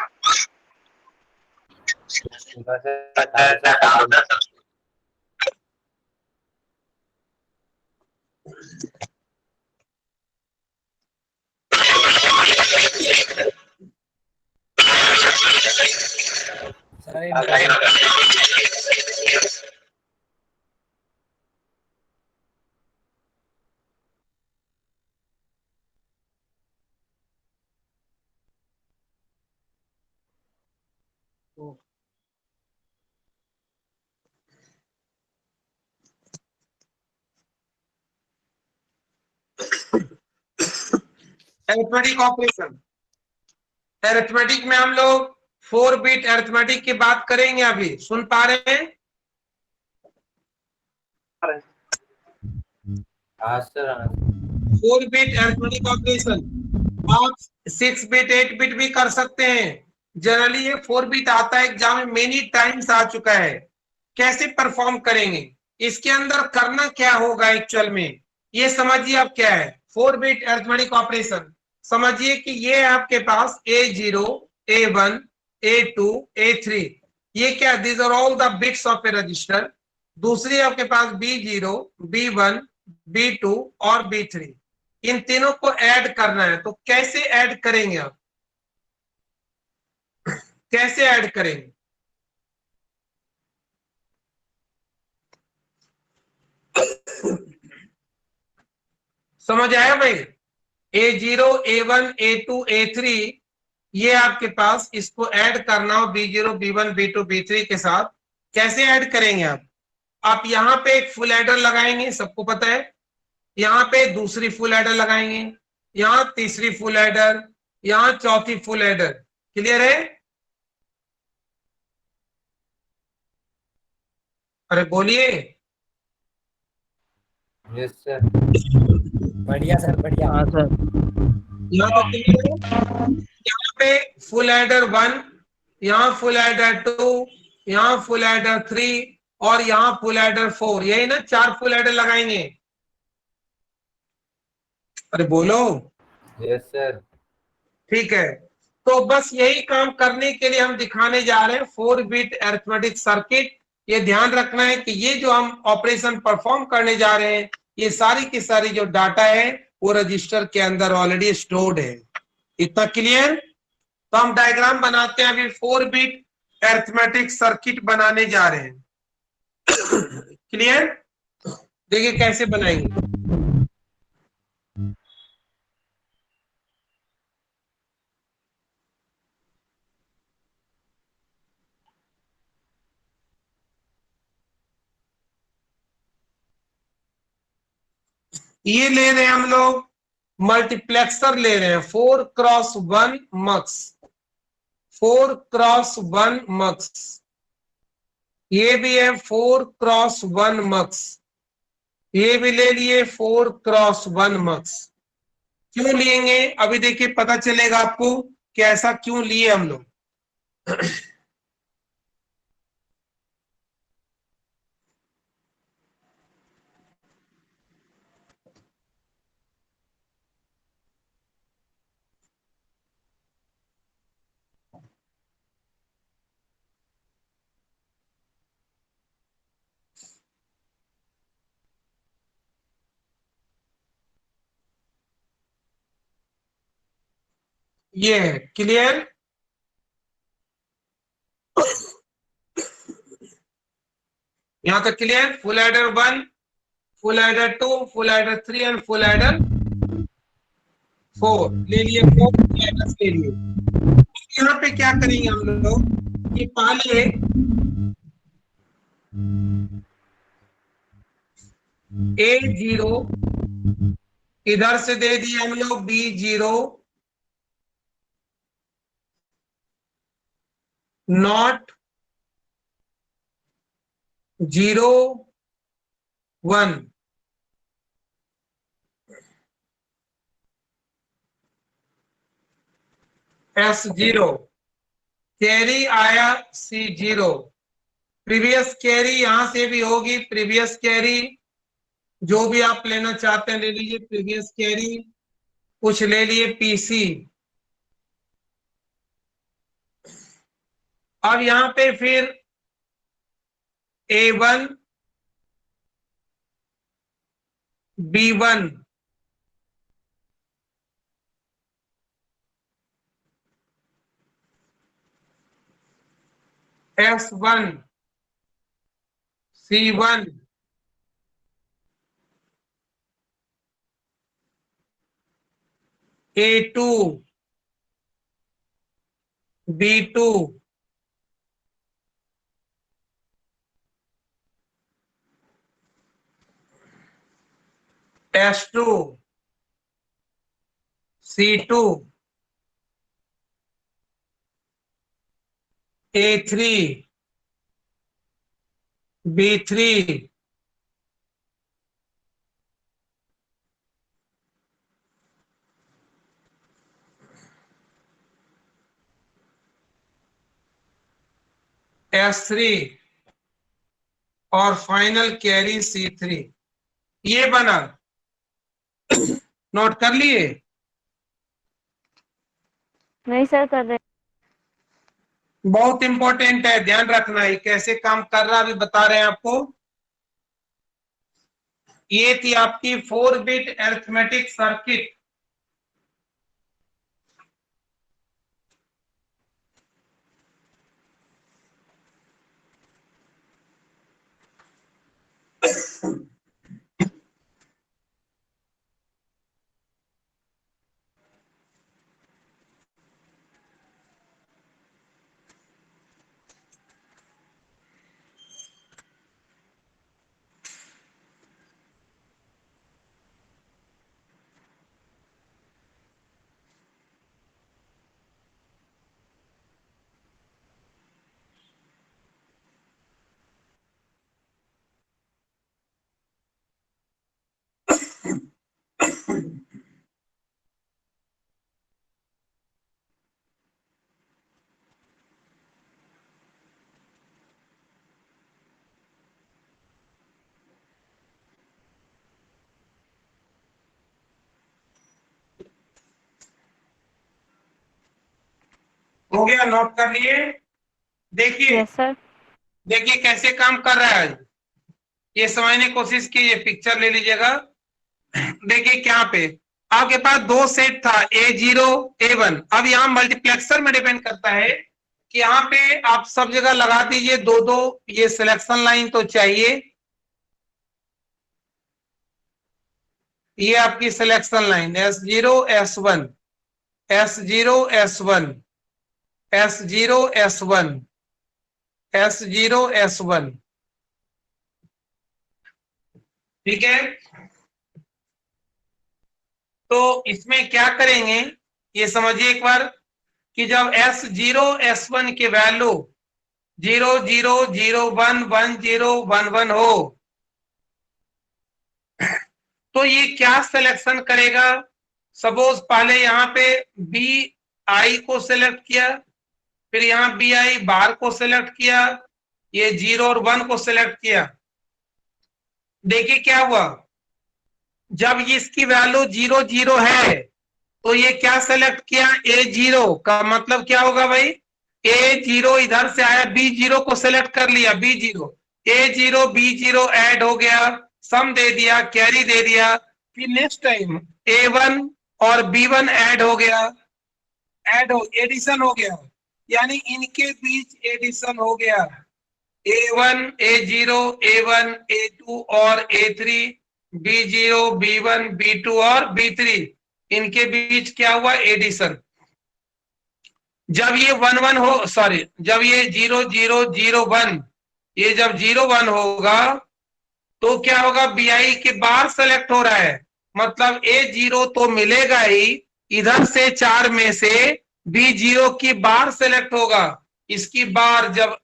[SPEAKER 1] अरिथमेटिक ऑपरेशन, अरिथमेटिक में हम लोग 4 बिट अरिथमेटिक की बात करेंगे। अभी सुन पा रहे हैं?
[SPEAKER 10] हाँ सर।
[SPEAKER 1] 4 बिट अरिथमेटिक ऑपरेशन आप 6 बिट 8 बिट भी कर सकते हैं। जनरली ये 4 बिट आता है एग्जाम में, मेनी टाइम्स आ चुका है। कैसे परफॉर्म करेंगे, इसके अंदर करना क्या होगा एक्चुअल में, ये समझिए। अब क्या है 4 बिट अरिथमेटिक ऑपरेशन? समझिए कि ये है आपके पास A0 A1 A2 A3, ये क्या, these are all the bits of a register. दूसरी आपके पास B0 B1 B2 और B3, इन तीनों को ऐड करना है। तो कैसे ऐड करेंगे आप, कैसे ऐड करेंगे? समझ आया भाई? A0 A1 A2 A3, ये आपके पास, इसको ऐड करना हो B0 B1 B2 B3 के साथ। कैसे ऐड करेंगे आप यहां पे एक फुल एडर लगाएंगे, सबको पता है। यहाँ पे दूसरी फुल एडर लगाएंगे, यहाँ तीसरी फुल एडर, यहाँ चौथी फुल एडर। क्लियर है? अरे बोलिए।
[SPEAKER 10] Yes sir.
[SPEAKER 9] बढ़िया सर, बढ़िया।
[SPEAKER 3] हाँ सर।
[SPEAKER 1] यहाँ पे क्लियर है? यहाँ पे फुल एडर 1, यहाँ फुल एडर 2, यहाँ फुल एडर 3 और यहाँ फुल एडर 4, यही ना 4 फुल एडर लगाएंगे। अरे बोलो।
[SPEAKER 10] Yes sir.
[SPEAKER 1] ठीक है, तो बस यही काम करने के लिए हम दिखाने जा रहे हैं 4 बिट अरिथमेटिक सर्किट। ये ध्यान रखना है कि ये जो हम ऑपरेशन परफॉर्म करने जा रहे हैं, ये सारी की सारी जो डाटा है वो रजिस्टर के अंदर ऑलरेडी स्टोर्ड है। इतना क्लियर? तो हम डायग्राम बनाते हैं, अभी 4 बिट अरिथमेटिक सर्किट बनाने जा रहे हैं। क्लियर? देखिए कैसे बनाएंगे। ये ले रहे हैं हम लोग मल्टीप्लेक्सर ले रहे हैं 4x1 मक्स, 4x1 मक्स। ये भी है 4x1 मक्स, ये भी ले लिए 4x1 मक्स। क्यों लिएंगे अभी देखिए पता चलेगा आपको कि ऐसा क्यों लिए हम लोग। ये है क्लियर। यहां तक clear. Full adder 1, full adder 2, full adder 3 and full adder 4 ले लिए, 4 एडर्स ले लिए। यहाँ पे क्या करेंगे हम लोग कि पहले A0 इधर से दे दिए हम लोग B0 नॉट 0 1 S0 कैरी आया C0, प्रीवियस कैरी यहां से भी होगी, प्रीवियस कैरी जो भी आप लेना चाहते हैं ले लीजिए, प्रीवियस कैरी कुछ ले लिए PC। अब यहां पे फिर A1 B1 S1 C1 A2 B2 S2 C2 A3 B3 S3 और फाइनल कैरी C3। ये बना, नोट कर लिए?
[SPEAKER 14] नहीं सर कर रहे।
[SPEAKER 1] बहुत इंपॉर्टेंट है, ध्यान रखना है कैसे काम कर रहा है अभी बता रहे हैं आपको। ये थी आपकी 4-बिट अरिथमेटिक सर्किट। हो गया, नोट कर लिए? देखिए
[SPEAKER 14] यस सर।
[SPEAKER 1] देखिए कैसे काम कर रहा है, ये समझने की कोशिश कीजिए। पिक्चर ले लीजिएगा। देखिए क्या पे आपके पास दो सेट था A0 A1। अब यहाँ मल्टीप्लेक्सर में डिपेंड करता है कि यहाँ पे आप सब जगह लगा दीजिए दो दो, ये सिलेक्शन लाइन तो चाहिए। ये आपकी selection line S0 S1 S0 S1 S0 S1 S0 S1, ठीक है। तो इसमें क्या करेंगे ये समझिए एक बार कि जब S0 S1 के वैल्यू 0 0 0 1 1 0 1 1 हो तो ये क्या सिलेक्शन करेगा। सपोज पहले यहाँ पे BI को सिलेक्ट किया, फिर यहाँ BI बार को सिलेक्ट किया, ये 0 और 1 को सिलेक्ट किया। देखिए क्या हुआ, जब इसकी वैल्यू 0 0 है तो ये क्या सेलेक्ट किया, A0 का मतलब क्या होगा भाई, A0 इधर से आया, B0 को सिलेक्ट कर लिया, B0 A0 B0 ऐड हो गया, सम दे दिया, कैरी दे दिया। फिर नेक्स्ट टाइम A1 और B1 ऐड हो गया, एडिशन हो गया, यानी इनके बीच एडिशन हो गया। A1 A0 A1 A2 और A3 B0 B1 B2 और B3 इनके बीच क्या हुआ, एडिशन। जब ये 1 1 हो, सॉरी जब ये 0 0 0 1 ये जब 0 1 होगा तो क्या होगा, BI के बार सेलेक्ट हो रहा है, मतलब A0 तो मिलेगा ही, इधर से 4 में से B0 की बार सेलेक्ट होगा। इसकी बार जब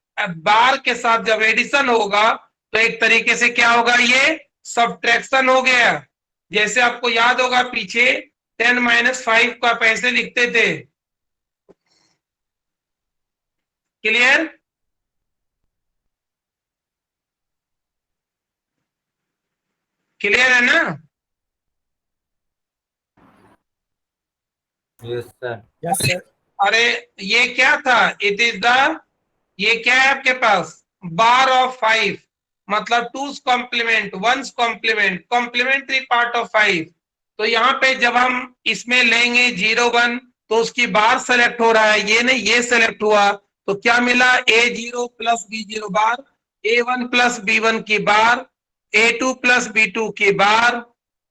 [SPEAKER 1] बार के साथ जब एडिशन होगा तो एक तरीके से क्या होगा, ये सब्ट्रैक्शन हो गया। जैसे आपको याद होगा पीछे 10 - 5 का पैसे लिखते थे, क्लियर। क्लियर है ना।
[SPEAKER 10] Yes sir.
[SPEAKER 9] Yes sir.
[SPEAKER 1] अरे ये क्या था, इट इज द, ये क्या है आपके पास, बार ऑफ 5 मतलब 2's complement 1's complement, complementary part of 5। तो यहाँ पे जब हम इसमें लेंगे 0 1 तो उसकी बार सेलेक्ट हो रहा है, ये नहीं ये सेलेक्ट हुआ, तो क्या मिला, A0 प्लस B0 बार, A1 प्लस B1 की बार, A2 प्लस B2 की बार,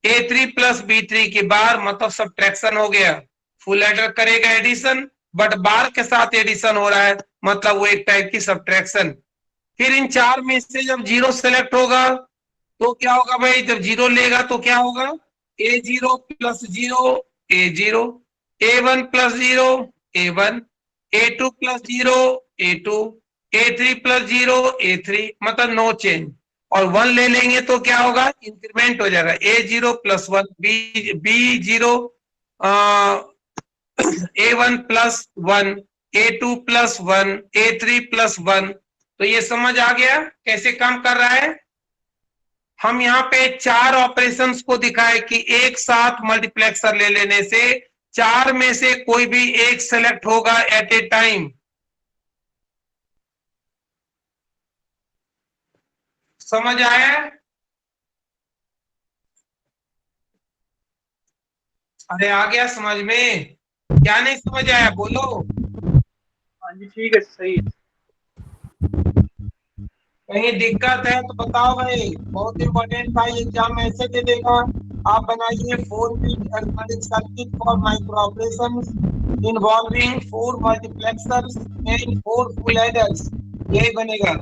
[SPEAKER 1] A3 प्लस B3 की बार, मतलब सब्ट्रैक्शन हो गया। फुल एडर करेगा एडिशन, बट बार के साथ एडिशन हो रहा है, मतलब वो एक टाइप की सब्ट्रैक्शन। फिर इन 4 में से जब 0 सेलेक्ट होगा तो क्या होगा भाई, जब 0 लेगा तो क्या होगा, A0 plus 0 A0, A1 plus 0 A1, A2 plus 0 A2, A3 plus 0 A3, मतलब नो चेंज। और 1 ले लेंगे तो क्या होगा, इंक्रीमेंट हो जाएगा, A0 plus 1 B0 A1 plus 1 A2 plus 1 A3 plus 1। तो ये समझ आ गया कैसे काम कर रहा है। हम यहाँ पे 4 ऑपरेशंस को दिखाए कि एक साथ मल्टीप्लेक्सर ले लेने से 4 में से कोई भी एक सेलेक्ट होगा एट ए टाइम। समझ आया। अरे आ गया समझ में, क्या नहीं समझ आया बोलो।
[SPEAKER 4] हाँ जी ठीक है, सही है।
[SPEAKER 1] कहीं दिक्कत है तो बताओ भाई, बहुत इंपॉर्टेंट था, एग्जाम ऐसे दे देगा। आप बनाइए 4-bit arithmetic circuit for micro operations involving 4 multiplexers and 4 full adders, यही बनेगा।